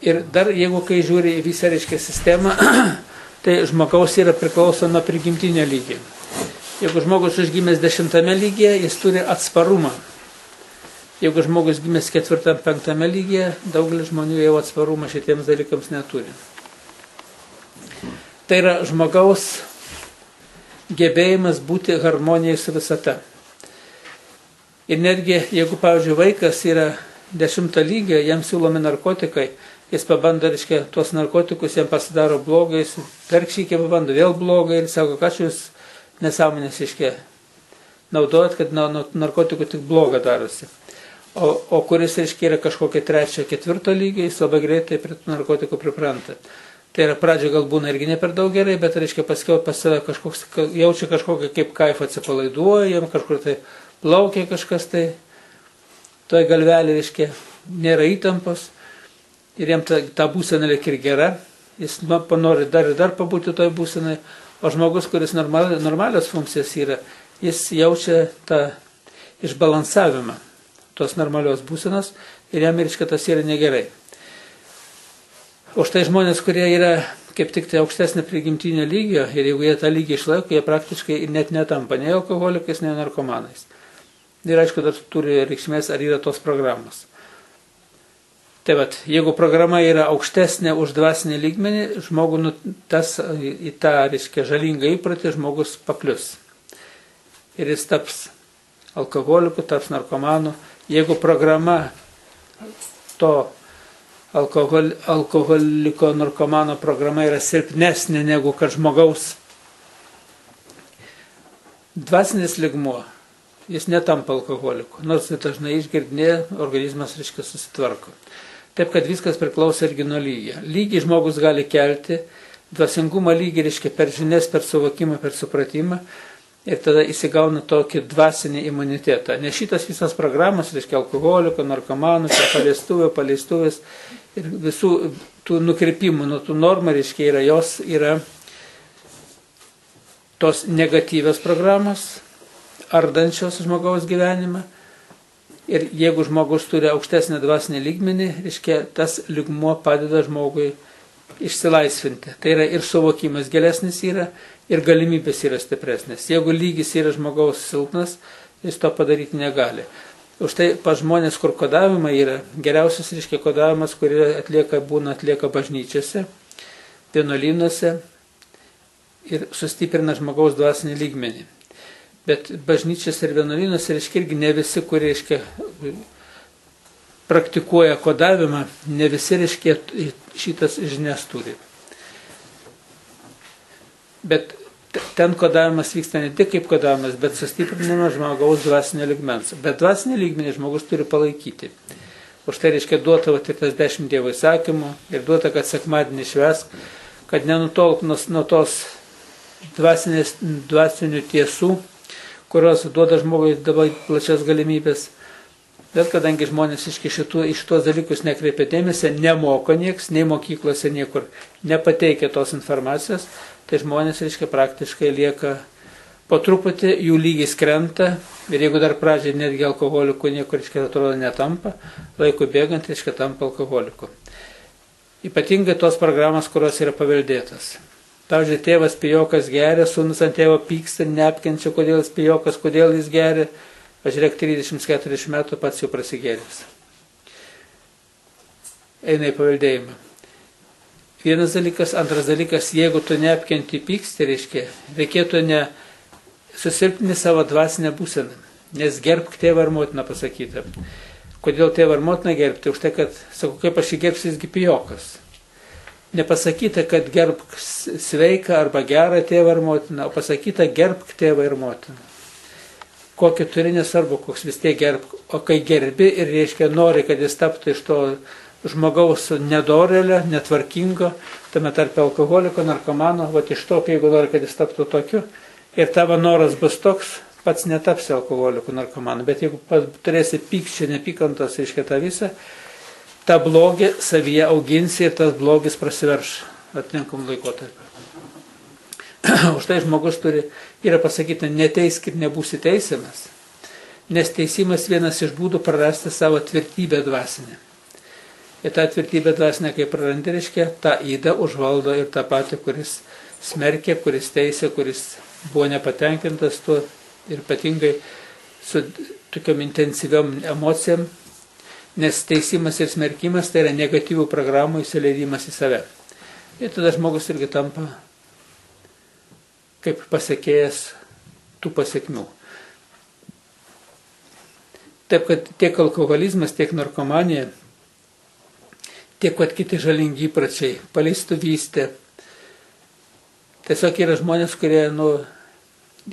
Ir dar, jeigu kai žiūri į visą, reiškia, sistemą, tai žmogaus yra priklauso nuo prigimtinio lygio. Jeigu žmogus užgimęs 10 lygyje, jis turi atsparumą. Jeigu žmogus gimęs 4-5 lygyje, daugelis žmonių jau atsparumą šitiems dalykams neturi. Tai yra žmogaus gebėjimas būti harmonijai su visata. Ir netgi, jeigu, pavyzdžiui, vaikas yra 10 lygio, jam siūlomi narkotikai, jis pabando, reiškia, tuos narkotikus, jam pasidaro blogai, jis perkšykė pabando vėl blogai ir sako, kad jūs nesąmonės, reiškia, naudojat, kad nuo narkotikų tik bloga darosi. O kuris, reiškia, yra kažkokia 3-4 lygio, jis labai greitai prie narkotikų pripranta. Tai yra, pradžia gal būna irgi ne per daug gerai, bet, reiškia, paskiau pas save jaučia kažkokią kaip kaifą atsipalaiduoja, jam kažkur tai plaukia kažkas tai, toj galvelė, reiškia, nėra įtampos ir jam ta būsena liek ir gera, jis panori dar ir dar pabūti toj būsenai, o žmogus, kuris normalios funkcijas yra, jis jaučia tą išbalansavimą tos normalios būsenos ir jam, reiškia, tas yra negerai. O štai žmonės, kurie yra kaip tik tai aukštesnė prigimtinio lygio ir jeigu jie tą lygį išlaiko, jie praktiškai net netampa nei alkoholikais, nei narkomanais. Ir aišku, dar turi reikšmės, ar yra tos programos. Tai vat, jeigu programa yra aukštesnė už dvasinį lygmenį, žmogų į tą, reiškia, žalingą įprotį žmogus paklius. Ir jis taps alkoholiku, taps narkomanu. Jeigu programa to alkoholiko narkomano programa yra silpnesnė negu kad žmogaus dvasinis lygmuo, jis netampa alkoholiku, nors dažnai išgirdinė, organizmas, reiškia, susitvarko. Taip, kad viskas priklauso irgi nuo lygio. Lygį žmogus gali kelti, dvasingumo lygį, reiškia, per žinias, per suvokimą, per supratimą, ir tada įsigauna tokį dvasinį imunitetą. Nes šitas visas programos, reiškia, alkoholiko, narkomanų, paleistuvės ir visų tų nukrypimų nuo tų normų, reiškia, jos yra tos negatyvios programos, ardančios žmogaus gyvenimą. Ir jeigu žmogus turi aukštesnį dvasinį lygmenį, reiškia, tas lygmuo padeda žmogui išsilaisvinti. Tai yra ir suvokimas gilesnis yra, ir galimybės yra stipresnės. Jeigu lygis yra žmogaus silpnas, jis to padaryti negali. Už tai pas žmonės, kur kodavimai yra, geriausias, reiškia, kodavimas, kurį atlieka bažnyčiose, vienuolynuose ir sustiprina žmogaus dvasinį lygmenį. Bet bažnyčios ir vienuolynuose, reiškia, irgi ne visi, kurie, reiškia, praktikuoja kodavimą, ne visi, reiškia, šitas žinias turi. Bet ten kodavimas vyksta ne tik kaip kodavimas, bet sustiprinimas žmogaus dvasinio lygmens. Bet dvasinį lygmenį žmogus turi palaikyti. Už tai, reiškia, duota ir tas 10 Dievo įsakymų, ir duota, kad sekmadienį švęsk, kad nenutolk nuo tos dvasinių tiesų, kurios duoda žmogui dabar plačias galimybės. Bet kadangi žmonės iš tos dalykus nekreipia dėmesio, nemoko nieks, nei mokyklose niekur nepateikia tos informacijos, tai žmonės, reiškia, praktiškai lieka po truputį, jų lygis krenta, ir jeigu dar pradžiai netgi alkoholikų niekur, reiškia, atrodo netampa, laiku bėgant, reiškia, tampa alkoholiku. Ypatingai tos programos, kurios yra paveldėtas. Pavyzdžiui, tėvas pijokas geria, sūnus ant tėvo pyksta, neapkenčia, kodėl jis pijokas, kodėl jis geria. Pažiūrėk, 30-40 metų pats jau prasigėręs. Eina į paveldėjimą. Vienas dalykas, antras dalykas, jeigu tu neapkenti pyksti, reiškia, reikėtų ne susilpninti savo dvasinę būseną, nes gerbk tėvą ir motiną pasakyta. Kodėl tėvą ir motiną gerbti? Už tai, kad, sakau, kaip aš įgerbsiu, jisgi pijokas. Nepasakyta, kad gerbk sveiką arba gerą tėvą ir motiną, o pasakyta, gerbk tėvą ir motiną. Kokį turi, nesvarbu, koks vis tiek gerbk. O kai gerbi ir, reiškia, nori, kad jis taptų iš to žmogaus nedorėlio, netvarkingo, tame tarp alkoholiko, narkomano, va iš to, jeigu nori, kad jis taptų tokiu, ir tavo noras bus toks, pats netapsi alkoholiku, narkomanu. Bet jeigu turėsi pykčio, nepykantos, reiškia, tą visą, tą blogį savyje auginsi ir tas blogis prasiverš atrinkamų laikotarpių. Už tai žmogus yra pasakyta, neteisk ir nebūsi teisiamas, nes teisimas vienas iš būdų prarasti savo tvirtybę dvasinę. Ir tą tvirtybę dvasinę, kai prarandi, reiškia, tą įdą užvaldo ir tą patį, kuris smerkė, kuris teisė, kuris buvo nepatenkintas tuo ir ypatingai su tokiam intensyviom emocijom. Nes teisimas ir smerkimas tai yra negatyvių programų įsileidimas į save. Ir tada žmogus irgi tampa kaip pasekėjas tų pasekmių. Taip, kad tiek alkoholizmas, tiek narkomanija, tiek kad kiti žalingi įpročiai, paleistuvystė. Tiesiog yra žmonės, kurie,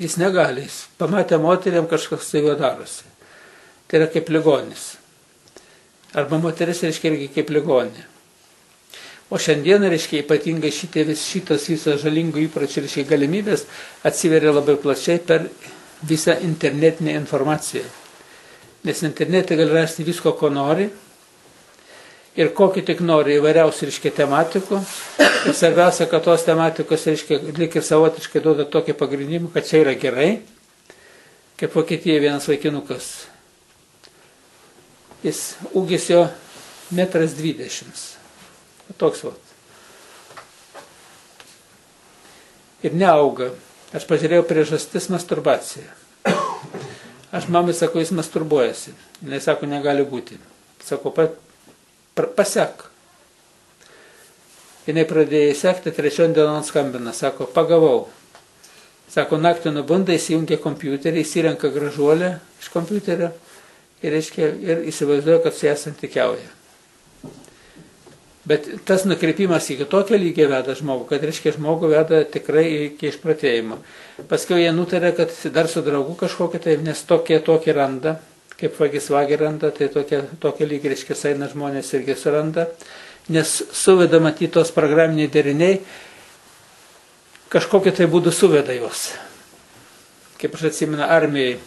jis negali, jis pamatė moteriam kažkas su juo darosi. Tai yra kaip ligonis. Arba moteris, reiškia, irgi kaip ligonė. O šiandieną, reiškia, ypatingai šitos visos žalingų įpročių, reiškia, galimybės atsiveria labai plačiai per visą internetinę informaciją. Nes internete gali rasti visko, ko nori ir kokį tik nori įvairiausių, reiškia, tematikų. Ir svarbiausia, kad tos tematikos, reiškia, lyg ir savotiškai duoda tokį pagrindimą, kad čia yra gerai, kaip Vokietijoje vienas vaikinukas. Ūgis jo 1,20 m. Toks vat. ir neauga. Aš pažiūrėjau priežastis masturbacija. Aš mamai sakau, jis masturbuojasi. Jis sako, negali būti. Sako, pasek. Jis pradėjo sekti, 3 dieną skambina, sako, pagavau. Sako, naktį nubunda, įsijungia kompiuterį, įsirenka gražuolę iš kompiuterio ir įsivaizduoja, kad su ją santykiauja. Bet tas nukreipimas iki tokio lygio veda žmogų, kad žmogų veda tikrai iki išprotėjimo. Paskui jie nutarė, kad dar su draugu kažkokia, tai nes tokie randa, kaip vagis vagį randa, tai tokie lygiai eina žmonės irgi suranda, nes suveda matyti tos programiniai deriniai, kažkokiu tai būdu suveda juos. Kaip aš atsimenu, armijai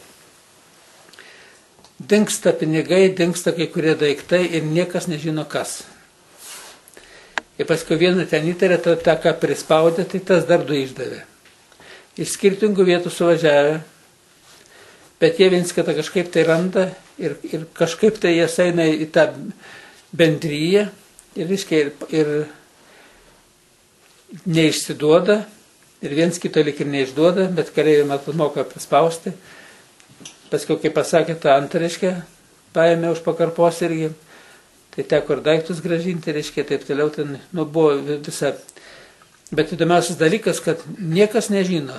dingsta pinigai, dingsta kai kurie daiktai ir niekas nežino kas. Ir paskui vieną ten įtarė, tą ką prispaudė, tai tas dar 2 išdavė. Iš skirtingų vietų suvažiavę, bet jie viens kitą kažkaip tai randa ir kažkaip tai jie eina į tą bendryją ir neišsiduoda ir viens kito lik ir neišduoda, bet kareiviai matot moka paspausti. Paskui, kai pasakė tą antrą, paėmė už pakarpos irgi, tai teko ir daiktus gražinti, taip toliau, ten buvo visa. Bet įdomiausias dalykas, kad niekas nežino.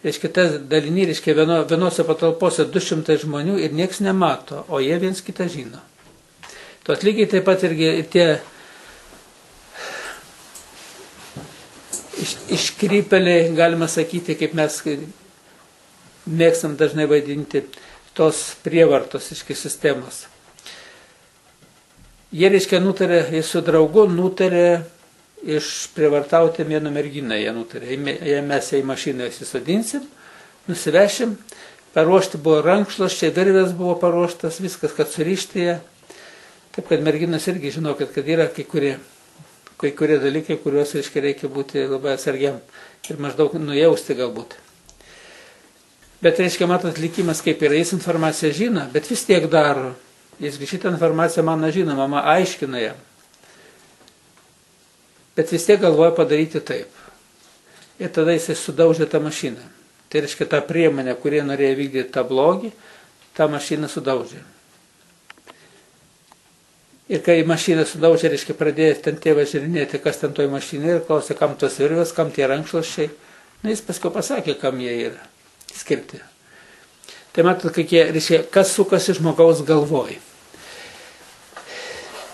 Tas dalinį, vienose patalpose 200 žmonių ir niekas nemato, o jie viens kitą žino. Tuos lygiai taip pat irgi tie iškrypėliai, galima sakyti, kaip mes mėgstam dažnai vadinti, tos prievartos sistemos. Jie, nutarė, jis su draugu nutarė išprievartauti vieną merginą, jie nutarė, mes ją į mašiną įsisodinsim, nusivešim, paruošti buvo rankšluosčiai, virvės buvo paruoštas, viskas, kad surišti ją. Taip, kad merginos irgi žinokit, kad yra kai kurie dalykai, kuriuos reikia būti labai atsargiam ir maždaug nujausti galbūt. Bet matot, likimas kaip yra, jis informaciją žino, bet vis tiek daro. Jis šitą informaciją mano žino, mama aiškina ją. Bet vis tiek galvoja padaryti taip. Ir tada jisai sudaužė tą mašiną. Tai tą priemonę, kurie norėjo vykdyti tą blogį, tą mašiną sudaužė. Ir kai mašiną sudaužė, pradėjo ten tėvas žiūrinėti, kas ten toj mašinai ir klausė, kam tos virvės, kam tie rankšluosčiai. Jis paskui pasakė, kam jie yra skirti. Tai matot, kas sukasi žmogaus galvoj.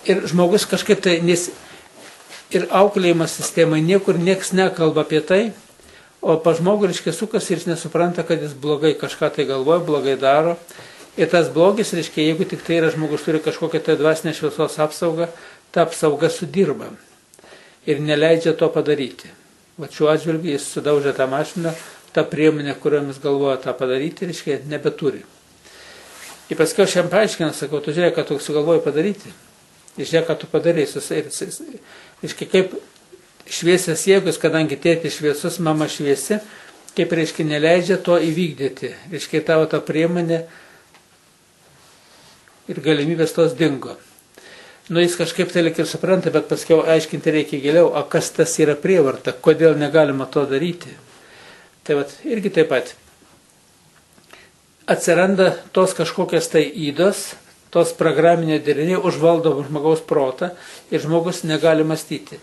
Ir žmogus kažkaip tai, nes ir auklėjimo sistemai niekur nieks nekalba apie tai, o pa žmogų sukasi ir jis nesupranta, kad jis blogai kažką tai galvoja, blogai daro. Ir tas blogis, jeigu tik tai yra žmogus turi kažkokią tai dvasinę šviesos apsaugą, ta apsauga sudirba ir neleidžia to padaryti. Va šiuo atžvilgiu jis sudaužė tą mašiną, ta priemonė, kuriomis galvoja tą padaryti, nebeturi. Ir paskui aš jam paaiškinu, sakau, tu žiūrėk, ką tu sugalvoji padaryti. Ir žiūrėk, ką tu padarei. Kaip šviesias jėgus, kadangi tėtis šviesus, mama šviesi, kaip neleidžia to įvykdyti. Tavo ta priemonė ir galimybės tos dingo. Jis kažkaip tai lik ir supranta, bet paskui aiškinti reikia giliau, o kas tas yra prievarta, kodėl negalima to daryti. Tai irgi taip pat atsiranda tos kažkokios tai įdos, tos programinio deriniai užvaldo žmogaus protą ir žmogus negali mąstyti.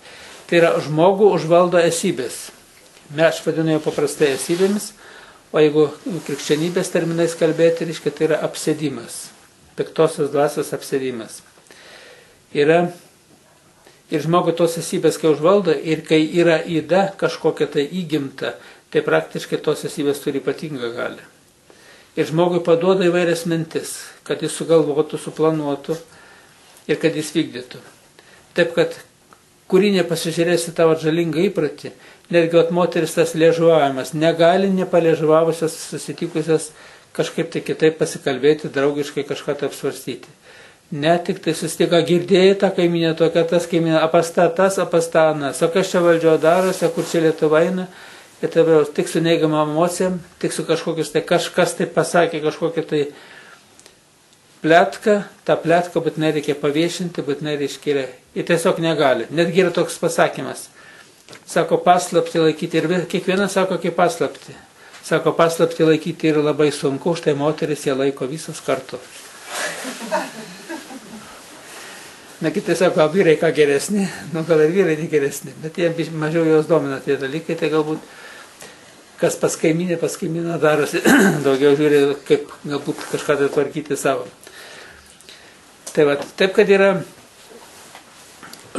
Tai yra žmogų užvaldo esybės. Aš vadinu jo paprastai esybėmis, o jeigu krikščionybės terminais kalbėti, tai yra apsėdimas, piktosios dvasios apsėdimas. Ir žmogų tos esybės, kai užvaldo ir kai yra įda kažkokia tai įgimta, tai praktiškai tos esybės turi ypatingą galią. Ir žmogui paduoda įvairias mintis, kad jis sugalvotų, suplanuotų ir kad jis vykdytų. Taip, kad kurį nepasižiūrėsi tavo žalingą įpratį, netgi moteris tas liežuvavimas, negali nepaliežuvavusios susitikusios kažkaip tai kitaip pasikalbėti, draugiškai kažką tai apsvarstyti. Ne tik tai susitiko, girdėjai tą kaiminę tokia, tas kaiminė, apasta tas, apasta anas, o kas čia valdžio darosi, kur čia Lietuva eina, ir tai tik su neigiamam emocijom, tik su kažkokius tai kažkas tai pasakė, kažkokią tai pletką, tą pletką būtinai reikia paviešinti, būtinai reiškia ir tiesiog negali. Netgi yra toks pasakymas, Sako, paslapti laikyti ir kiekvienas sako, kaip paslapti. Sako, paslapti laikyti yra labai sunku, štai moteris ją laiko visos kartu. Na, kitai sako, vyrai ką geresni, gal ir vyrai negeresni, bet jie mažiau jos domina tie dalykai, tai galbūt kas pas kaimyną darosi, daugiau žiūri, kaip galbūt kažką tai tvarkyti savo. Tai va, taip, kad yra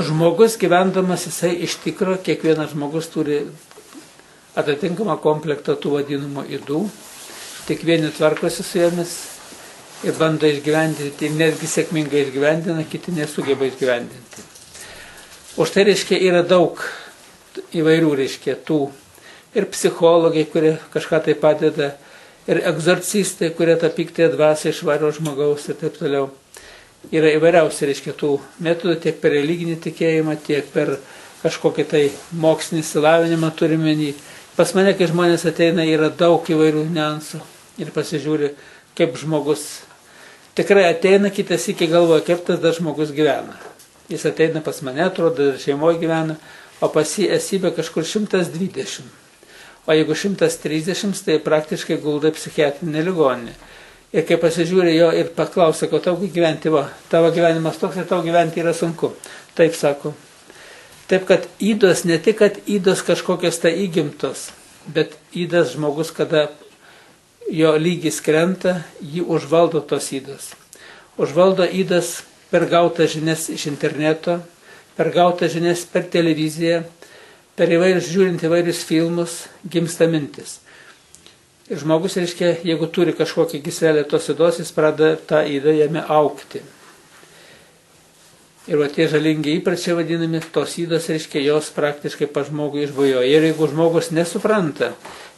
žmogus gyvendamas, jisai iš tikro, kiekvienas žmogus turi atitinkamą komplektą tų vadinamų ydų, tik vieni tvarkosi su jomis ir bando išgyvendinti, ir netgi sėkmingai išgyvendina, kiti nesugeba išgyvendinti. Už tai, reiškia, yra daug įvairių, reiškia, tų ir psichologai, kurie kažką tai padeda, ir egzorcistai, kurie tą piktąją dvasią išvaro žmogaus ir taip toliau. Yra įvairiausi, reiškia, tų metodų, tiek per religinį tikėjimą, tiek per kažkokį tai mokslinį išsilavinimą turimenį. Pas mane, kai žmonės ateina, yra daug įvairių niuansų ir pasižiūri, kaip žmogus tikrai ateina, kitas iki galvoja, kaip tas dar žmogus gyvena. Jis ateina pas mane, atrodo, šeimoje gyvena, o pas jį esybė kažkur 120. O jeigu 130, tai praktiškai gulda psichiatrinė ligoninė. Ir kai pasižiūrė jo ir paklausė, kad tau gyventi, va, tavo gyvenimas toks ir tau gyventi yra sunku. Taip sako. Taip, kad įdos, ne tik, kad įdos kažkokios tai įgimtos, bet įdas žmogus, kada jo lygis krenta, jį užvaldo tos įdos. Užvaldo įdas per gautą žinias iš interneto, per gautą žinias per televiziją, per žiūrint įvairius filmus, gimsta mintis. Ir žmogus, reiškia, jeigu turi kažkokią gyslelę tos įdos, jis pradeda tą įdą jame augti. Ir va tie žalingi įpračiai vadinami, tos įdos, reiškia, jos praktiškai pa žmogų išbujoja. Ir jeigu žmogus nesupranta,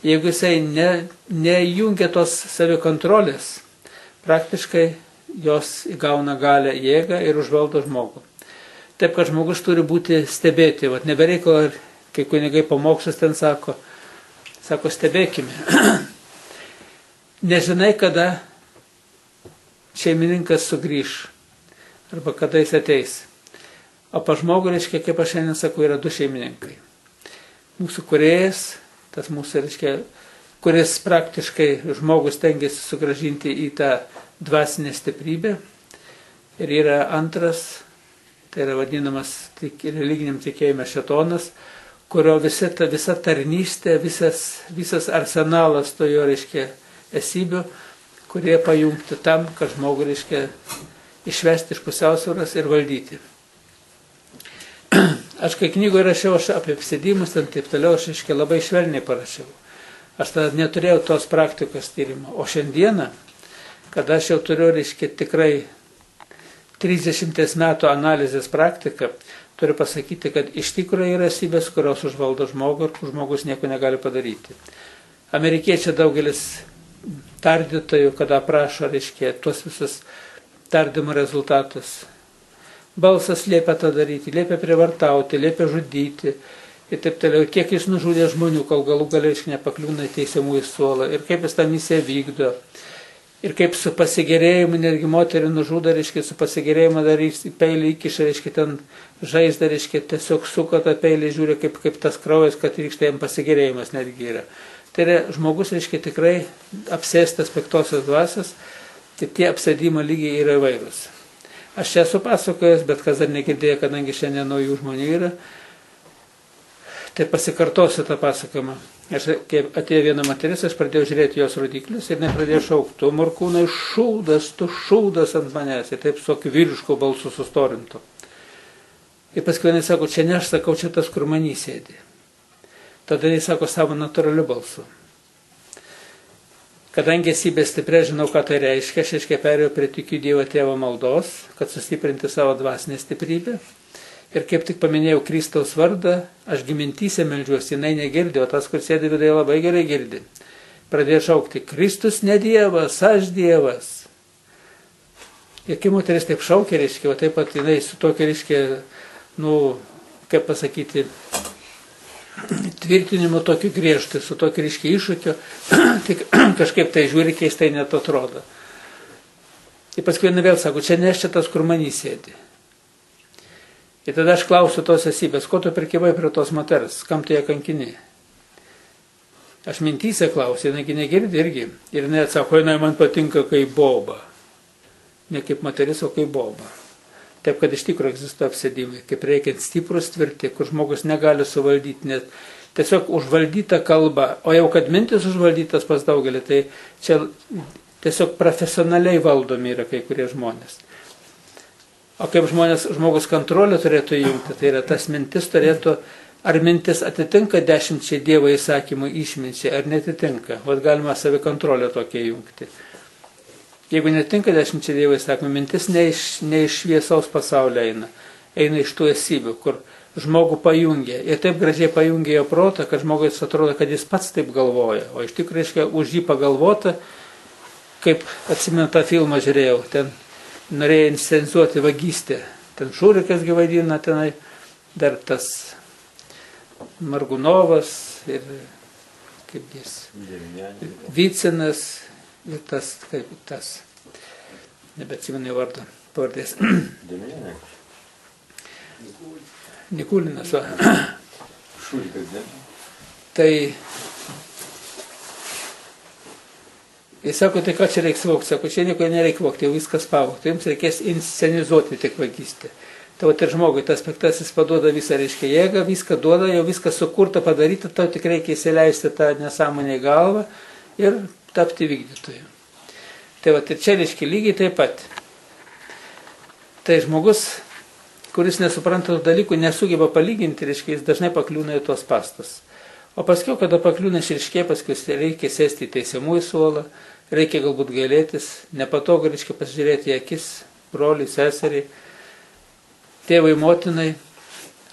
jeigu jisai nejungia tos savikontrolės, praktiškai jos įgauna galę jėgą ir užvaldo žmogų. Taip, kad žmogus turi būti stebėti. Vat nebereikalo, kai kunigai pamokslus ten sako, stebėkime. Nežinai, kada šeimininkas sugrįž arba kada jis ateis. O pa žmogų, reiškia, kaip aš šiandien sakau, yra du šeimininkai. Mūsų kūrėjas, tas mūsų, reiškia, kuris praktiškai žmogus tengiasi sugrąžinti į tą dvasinę stiprybę. Ir yra antras, tai yra vadinamas religiniam tikėjime šėtonas, kurio visa tarnystė, visas arsenalas to jo, reiškia, esybių, kurie pajungti tam, kad žmogų, reiškia, išvesti iš pusiausvyros ir valdyti. Aš kai knygoje rašiau apie apsėdimus, taip toliau, aš, reiškia, labai švelniai parašiau. Aš tada neturėjau tos praktikos tyrimo. O šiandieną, kada aš jau turiu, reiškia, tikrai 30 metų analizės praktiką, turiu pasakyti, kad iš tikrųjų yra esybės, kurios užvaldo žmogų ir kur žmogus nieko negali padaryti. Amerikiečiai daugelis tardytojų, kada aprašo, reiškia, tuos visus tardymo rezultatus. Balsas liepia tą daryti, liepia privartauti, liepia žudyti ir taip toliau. Kiek jis nužudė žmonių, kol galų galiai, reiškia, nepakliūna į teisiamųjų suolą ir kaip jis tą misiją vykdo. Ir kaip su pasigėrėjimu, netgi moterį nužudo, reiškia, su pasigėrėjimu dar į peilį įkiša, reiškia, ten žaizdą, reiškia, tiesiog suko tą peilį, žiūri, kaip tas kraujas, kad reiškia, jam pasigėrėjimas netgi yra. Tai yra žmogus, reiškia, tikrai apsėstas piktosios dvasios, ir tie apsėdimo lygiai yra įvairūs. Aš čia esu pasakojęs, bet kas dar negirdėjo, kadangi šiandien naujų žmonių yra, tai pasikartosiu tą pasakojimą. Kai atėjo viena moteris, aš pradėjau žiūrėti jos rodiklius ir nepradėjau šaukti, tu morkūnai šūdas ant manęs, ir taip su tokiu vyrišku balsu sustorintu. Ir paskui jinai sako, čia ne aš sakau, čia tas, kur manį sėdi. Tada jis sako savo natūraliu balsu. Kadangi esybė stiprė, žinau, ką tai reiškia, aš perėjau prie tikiu Dievo Tėvo maldos, kad sustiprinti savo dvasinę stiprybę. Ir kaip tik paminėjau Kristaus vardą, aš mintyse meldžiuosi, jinai negirdi, o tas, kur sėdi viduje, labai gerai girdi. Pradėjo šaukti, Kristus ne Dievas, aš Dievas. Ir kai moteris taip šaukė, reiškia, o taip pat jinai su tokia, reiškia, kaip pasakyti, tvirtinimu tokiu griežtai, su tokiu, reiškia, iššūkiu, tik kažkaip tai žiūri keistai net atrodo. Ir paskui jinai vėl sako, čia ne aš čia tas, kur manį sėdi. Ir tada aš klausiu tos esybės, ko tu prikibai prie tos moters, kam tu ją kankini? Aš mintyse klausiu, jinai negirdi irgi. Ir jinai atsako, jinai man patinka kaip boba. Ne kaip moteris, o kaip boba. Taip, kad iš tikrųjų egzistuoja apsėdimai, kaip reikiant stiprus tvirti, kur žmogus negali suvaldyti, net tiesiog užvaldyta kalba, o jau kad mintis užvaldytas pas daugelį, tai čia tiesiog profesionaliai valdomi yra kai kurie žmonės. O kaip žmogus kontrolę turėtų įjungti, tai yra tas mintis turėtų, ar mintis atitinka 10 Dievo įsakymų išminčiai, ar netitinka. Vat galima savikontrolę tokia įjungti. Jeigu netinka 10 Dievo įsakymų, mintis ne iš šviesaus pasaulio eina iš tų esybių, kur žmogų pajungia. Ir taip gražiai pajungia jo protą, kad žmogus atrodo, kad jis pats taip galvoja. O iš tikrųjų, reiškia, už jį pagalvota, kaip atsimenu tą filmą žiūrėjau, ten norėjo inscenizuoti vagystę. Ten Šurikas vaidina, tenai dar tas Margunovas ir kaip jis, Vycinas ir tas, nebeatsimenu vardą, pavardės. Nikulinas. Šurikas, ne? Tai jis sako, tai ką čia reiks vokti? Sako, čia nieko nereikia vokti, jau viskas pavokti. Jums reikės inscenizuoti tik vagystę. Tai va ir žmogui tas piktasis paduoda visą, reiškia, jėgą, viską duoda, jau viskas sukurta, padaryta, tau tik reikia įsileisti tą nesąmonę į galvą ir tapti vykdytoju. Tai va ir čia, reiškia, lygiai taip pat. Tai žmogus, kuris nesupranta dalykų, nesugeba palyginti, reiškia, jis dažnai pakliūna į tuos pastus. O paskiau, kada pakliūna širškė, paskui reikia sėsti į teisiamųjų suolą, reikia galbūt gailėtis, nepatogu, reiškia, pasižiūrėti į akis, broliui, seseriai, tėvai, motinai,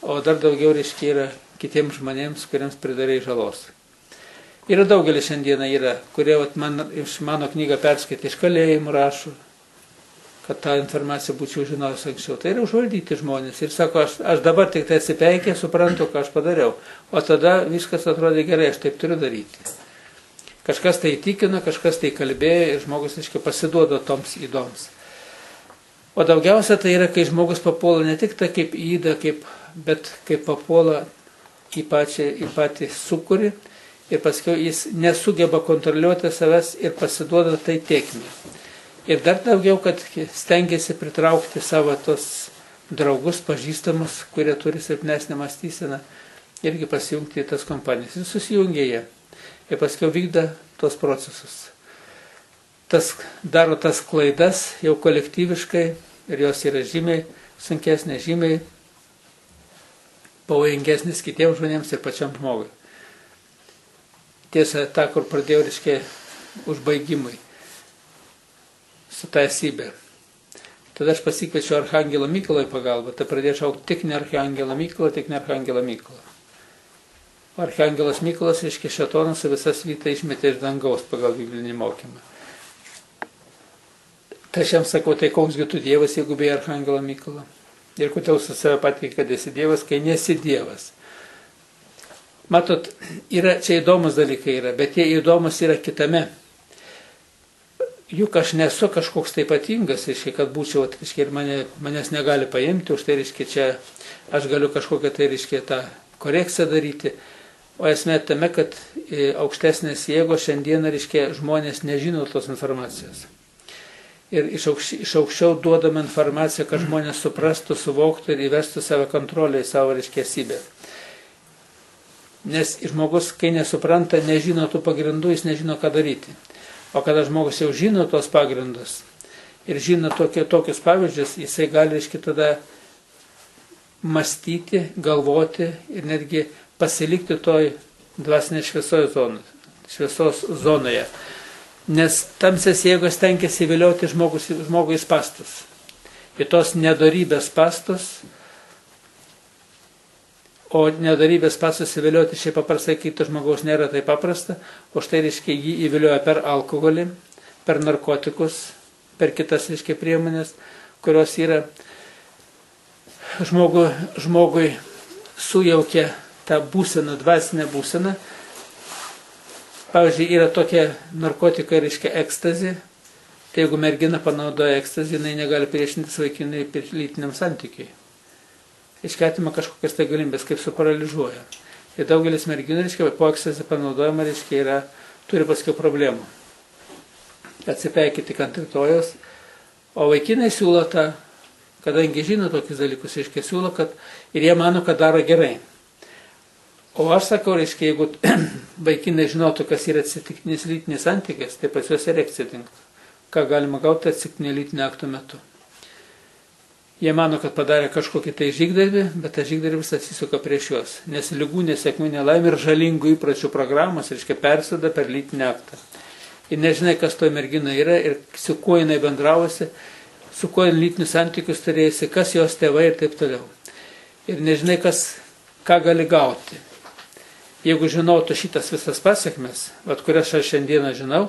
o dar daugiau, reiškia, yra kitiems žmonėms, kuriems pridarai žalos. Yra daugelis šiandieną yra, kurie iš mano knygą perskaitė, iš kalėjimų rašo, kad tą informaciją būčiau žinojęs anksčiau. Tai yra užvaldyti žmonės. Ir sako, aš dabar tik tai atsipeikė, suprantu, ką aš padariau. O tada viskas atrodė gerai, aš taip turiu daryti. Kažkas tai įtikino, kažkas tai kalbėjo ir žmogus, aiškiai, pasiduoda toms įdoms. O daugiausia tai yra, kai žmogus papuola ne tik tai kaip įdą, bet kaip papuola į patį sukūrį ir paskui jis nesugeba kontroliuoti savęs ir pasiduoda tai tėkmei. Ir dar daugiau, kad stengiasi pritraukti savo tos draugus, pažįstamus, kurie turi silpnesnę mąstyseną, irgi pasijungti į tas kompanijas. Ir susijungia jie. Ir paskui vykda tos procesus. Daro tas klaidas jau kolektyviškai ir jos yra žymiai sunkesnės, žymiai pavojingesnės kitiems žmonėms ir pačiam žmogui. Tiesa, tą, kur pradėjau, reiškia, užbaigimui su ta esybė. Tada aš pasikviečiu Arhangelą Mykolą į pagalbą, tai pradėjau šaukti tik ne Arhangelą Mykolą, tik ne Arhangelą Mykolą. O Arhangelas Mykolas, reiškia, šėtonas su visą svitą išmetė iš dangaus pagal biblinį mokymą. Tai aš jam sakau, tai koksgi tu Dievas, jeigu be Arhangelą Mykolą? Ir kodėl su save patikė, kad esi Dievas, kai nesi Dievas? Matot, čia įdomus dalykai yra, bet jie įdomus yra kitame. Juk aš nesu kažkoks tai ypatingas, reiškia, kad būčiau, reiškia, ir manęs negali paimti, už tai, reiškia, čia aš galiu kažkokią tai, reiškia, tą korekciją daryti. O esmė tame, kad aukštesnės jėgos šiandieną, reiškia, žmonės nežino tos informacijos. Ir iš aukščiau duodama informaciją, kad žmonės suprastų, suvoktų ir įvestų savo kontrolę į savo, reiškia, esybę. Nes žmogus, kai nesupranta, nežino tų pagrindų, jis nežino, ką daryti. O kada žmogus jau žino tos pagrindus ir žino tokius pavyzdžius, jisai gali, reiškia, tada mąstyti, galvoti ir netgi pasilikti toj dvasinės šviesos zonoje. Nes tamsias jėgos tenkėsi įvilioti žmogų į spastus. Į tos nedorybės spastus. O nedarybės spastus įvilioti šiaip paprastai kito žmogaus nėra taip paprasta, o štai, reiškia, jį įvilioja per alkoholį, per narkotikus, per kitas, reiškia, priemonės, kurios yra žmogui sujaukia tą būseną, dvasinę būseną. Pavyzdžiui, yra tokie narkotikai, reiškia, ekstazė. Tai jeigu mergina panaudoja ekstazį, jinai negali priešintis vaikinui lytiniam santykiui. išketima kažkokias tai galimybės, kaip suparalyžuoja. Ir daugelis merginų, reiškia, po ekstazį panaudojimą, reiškia, turi paskui problemų. Atsipeikyti ant rytojos, o vaikinai siūlo tą, kadangi žino tokius dalykus, reiškia, siūlo, kad ir jie mano, kad daro gerai. O aš sakau, reiškia, jeigu vaikinai žinotų, kas yra atsitiktinis lytinis santykis, tai pas juos erekcija tinka. Ką galima gauti atsitiktinio lytinio akto metu. Jie mano, kad padarė kažkokį tai žygdarbį, bet tas žygdarbis atsisuka prieš juos. Nes ligų, nesėkmių, nelaimė ir žalingų įpročių programos, reiškia, persida per lytinį aktą. Ir nežinai, kas to mergina yra ir su kuo jinai bendrausi, su kuo lytinius santykius turėjusi, kas jos tėvai ir taip toliau. Ir nežinai, ką gali gauti. Jeigu žinotų šitas visas pasiekmes, kurias aš šiandieną žinau,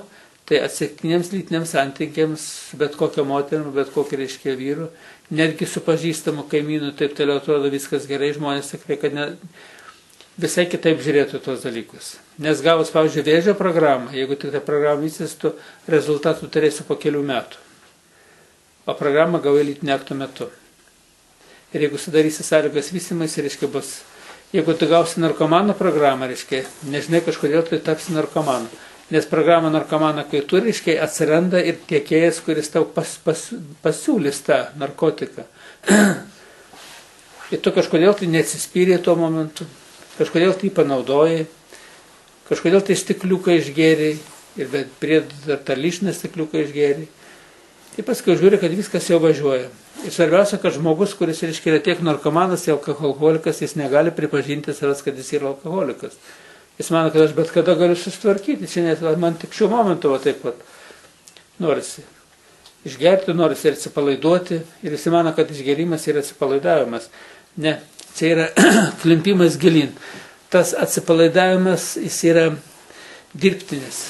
tai atsitiktiniams lytiniams santykiams, bet kokio moterim, bet kokio reiškia vyru, netgi su pažįstamu kaimynu, taip toliau atrodo viskas gerai, žmonės tikrai, kad visai kitaip žiūrėtų tos dalykus. Nes gavus, pavyzdžiui, vėžio programą, jeigu tik tą programą vysistų, rezultatų turėsi po kelių metų. O programą gavai lytinio akto metu. Ir jeigu sudarysi sąlygas vystimais, reiškia bus. Jeigu tu gausi narkomano programą, reiškia, nežinai, kažkodėl tu tapsi narkomanu. Nes programą narkomaną, kai tu, reiškia, atsiranda ir tiekėjas, kuris tau pasiūlys tą narkotiką. Ir tu kažkodėl tai neatsispyrė tuo momentu, kažkodėl tai panaudojai, kažkodėl tai stikliuką išgėrei, ir bet prie dar tą lyšną stikliuką išgėrei. Tai paskui žiūri, kad viskas jau važiuoja. Ir svarbiausia, kad žmogus, kuris, reiškia, yra tiek narkomanas, tiek alkoholikas, jis negali pripažinti savęs, kad jis yra alkoholikas. Jis mano, kad aš bet kada galiu susitvarkyti. Šiandien man tik šiuo momentu taip pat norisi. Išgerti, norisi ir atsipalaiduoti. Ir jis mano, kad išgerimas yra atsipalaidavimas. Ne, čia yra klimpimas gilin. Tas atsipalaidavimas, jis yra dirbtinis.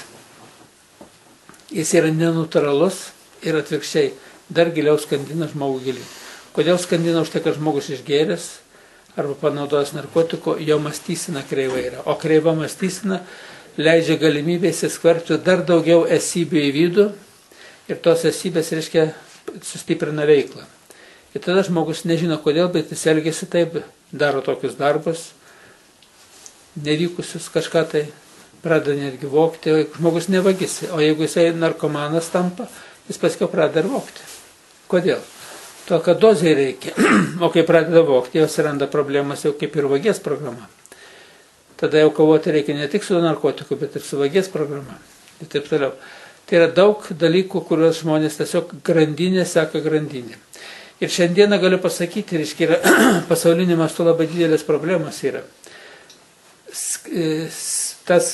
Jis yra nenatūralus ir atvirkščiai dar giliau skandina žmogų gilin. Kodėl skandina? Už tai, kad žmogus išgėręs arba panaudojęs narkotiko, jo mąstysena kreiva yra. O kreiva mąstysena leidžia galimybę įsiskverbti dar daugiau esybių į vidų ir tos esybės, reiškia, sustiprina veiklą. Ir tada žmogus nežino kodėl, bet jis elgiasi taip, daro tokius darbus, nevykusius kažką tai, pradeda netgi vogti, žmogus nevagisi. O jeigu jisai narkomanas tampa, jis paskiau pradeda ir vogti. Kodėl? To, kad dozai reikia. O kai pradeda vogti, jau atsiranda problemas jau kaip ir vagies programa. Tada jau kovoti reikia ne tik su narkotiku, bet ir su vagies programa. Ir taip toliau. Tai yra daug dalykų, kuriuos žmonės tiesiog grandinė seka grandinė. Ir šiandieną galiu pasakyti, reiškia, yra pasaulinio mastu labai didelės problemas yra. Tas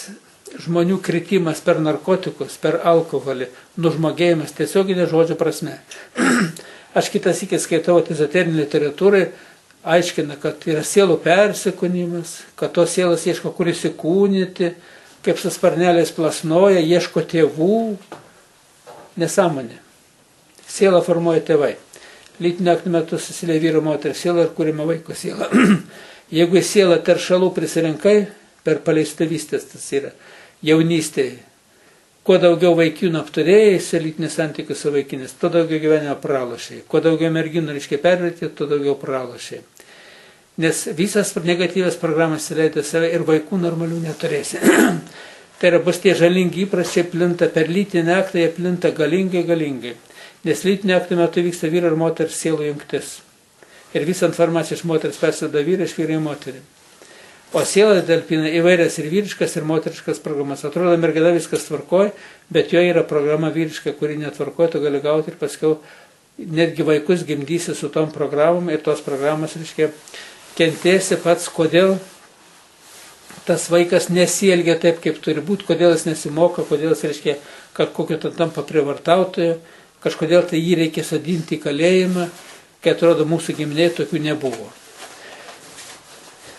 žmonių kritimas per narkotikus, per alkoholį, nužmogėjimas tiesioginė žodžio prasme. Aš kitas iki skaitau ezoterinę literatūrą, aiškina, kad yra sielų persikūnimas, kad tos sielos ieško kur įsikūnyti, kaip su sparneliais plasnoja, ieško tėvų. Nesąmonė. Sielą formuoja tėvai. Lytinio akto metu susilieja vyro moterio siela ir kūrima vaiko siela. Jeigu į sielą teršalų prisirinkai, per paleistuvystės tas yra jaunystėje. Kuo daugiau vaikinų apturėjai, lytinius santykius su vaikinis, tuo daugiau gyvenimo pralošiai. Kuo daugiau merginų, reiškia, pervertė, tuo daugiau pralošiai. Nes visas negatyvas programas įleidė save ir vaikų normalių neturėsi. Tai yra, bus tie žalingi įprasčiai plinta per lytinį aktą, jie plinta galingai. Nes lytinio akto metu vyksta vyro ir moters sielų jungtis. Ir visa informacija iš moters persida vyrai, iš vyrai moterį. O siela talpina įvairias ir vyriškas, ir moteriškas programas. Atrodo, mergina viskas tvarkoja, bet jo yra programa vyriška, kuri netvarkoja, tu gali gauti ir paskiau netgi vaikus gimdysi su tom programom ir tos programos, reiškia, kentėsi pats, kodėl tas vaikas nesielgia taip, kaip turi būti, kodėl jis nesimoka, kodėl jis, reiškia, kokio tampa prievartautojo, kažkodėl tai jį reikia sodinti į kalėjimą, kai atrodo mūsų giminėje tokių nebuvo.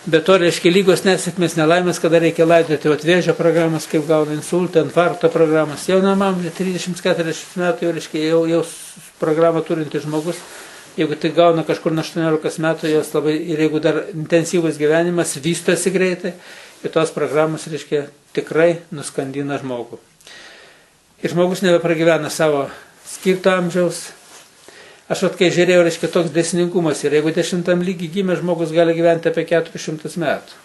Bet to, reiškia, lygos nesėkmės nelaimės, kada reikia laidoti vėžio programas, kaip gauna insultą, infarkto programas. Jaunam amžiui 30-40 metų, reiškia, jau programą turintis žmogus, jeigu tai gauna kažkur nuo 18 metų, jos labai, ir jeigu dar intensyvus gyvenimas vystosi greitai, ir tos programos, reiškia, tikrai nuskandina žmogų. Ir žmogus nebepragyvena savo skirto amžiaus, Aš kai žiūrėjau, reiškia, toks dėsningumas ir jeigu 10 lygiai gimė, žmogus gali gyventi apie 400 metų.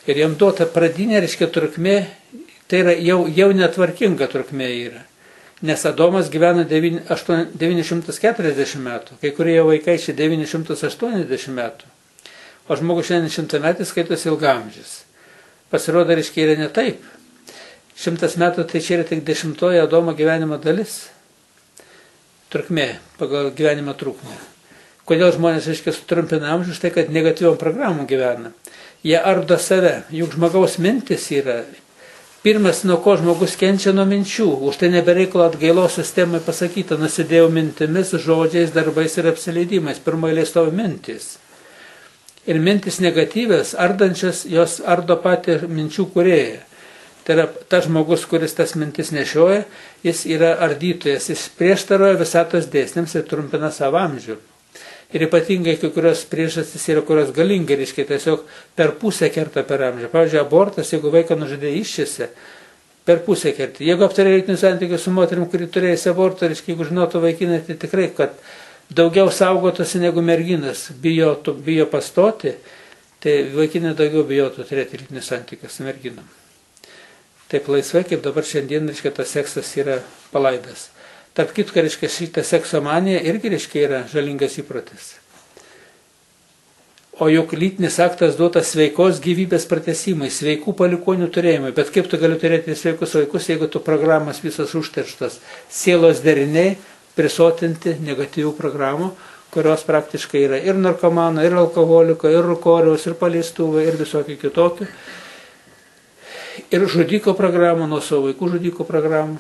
Ir jam duota pradinė, reiškia, trukmė, tai yra jau netvarkinga trukmė yra. Nes Adomas gyvena 940 metų, kai kurie jo vaikai čia 980 metų, o žmogus šiandien 100 metų skaitosi ilgamžis. Pasirodo, reiškia, yra ne taip. 100 metų tai čia yra tik 10 Adomo gyvenimo dalis. Trukmė pagal gyvenimo trukmę. Kodėl žmonės, reiškia, sutrumpina amžių, tai kad negatyviom programom gyvena. Jie ardo save, juk žmogaus mintis yra. Pirmas, nuo ko žmogus kenčia, nuo minčių. Už tai nebereikalo atgailos sistemai pasakyta, nusidėjau mintimis, žodžiais, darbais ir apsileidimais. Pirmoje eilėje stovi mintis. Ir mintis negatyvės, ardančias, jos ardo patį minčių kūrėją. Tai yra tas žmogus, kuris tas mintis nešioja, jis yra ardytojas, jis prieštaroja visatos dėsniams ir trumpina savo amžių. Ir ypatingai kai kurios priežastys yra, kurios galingai, reiškia, tiesiog per pusę kerta per amžių. Pavyzdžiui, abortas, jeigu vaiką nužudė iščiose, per pusę kerta. Jeigu aptarė lytinius santykius su moterim, kuri turėjęs abortą, reiškia, jeigu žinotų vaikinai, tai tikrai, kad daugiau saugotųsi negu merginas, bijo pastoti, tai vaikinai daugiau bijotų turėti lytinius santykius su merginom. Taip laisvai, kaip dabar šiandien, reiškia, tas seksas yra palaidas. Tarp kitko, reiškia, šitą sekso maniją irgi, reiškia, yra žalingas įprotis. O juk lytinis aktas duotas sveikos gyvybės pratesimai, sveikų palikonių turėjimai. Bet kaip tu gali turėti sveikus vaikus, jeigu tu programas visas užterštas, sielos deriniai prisotinti negatyvių programų, kurios praktiškai yra ir narkomano, ir alkoholiko, ir rūkoriaus, ir paleistuvo, ir visokių kitokių. Ir žudiko programų, nuo savo vaikų žudiko programų.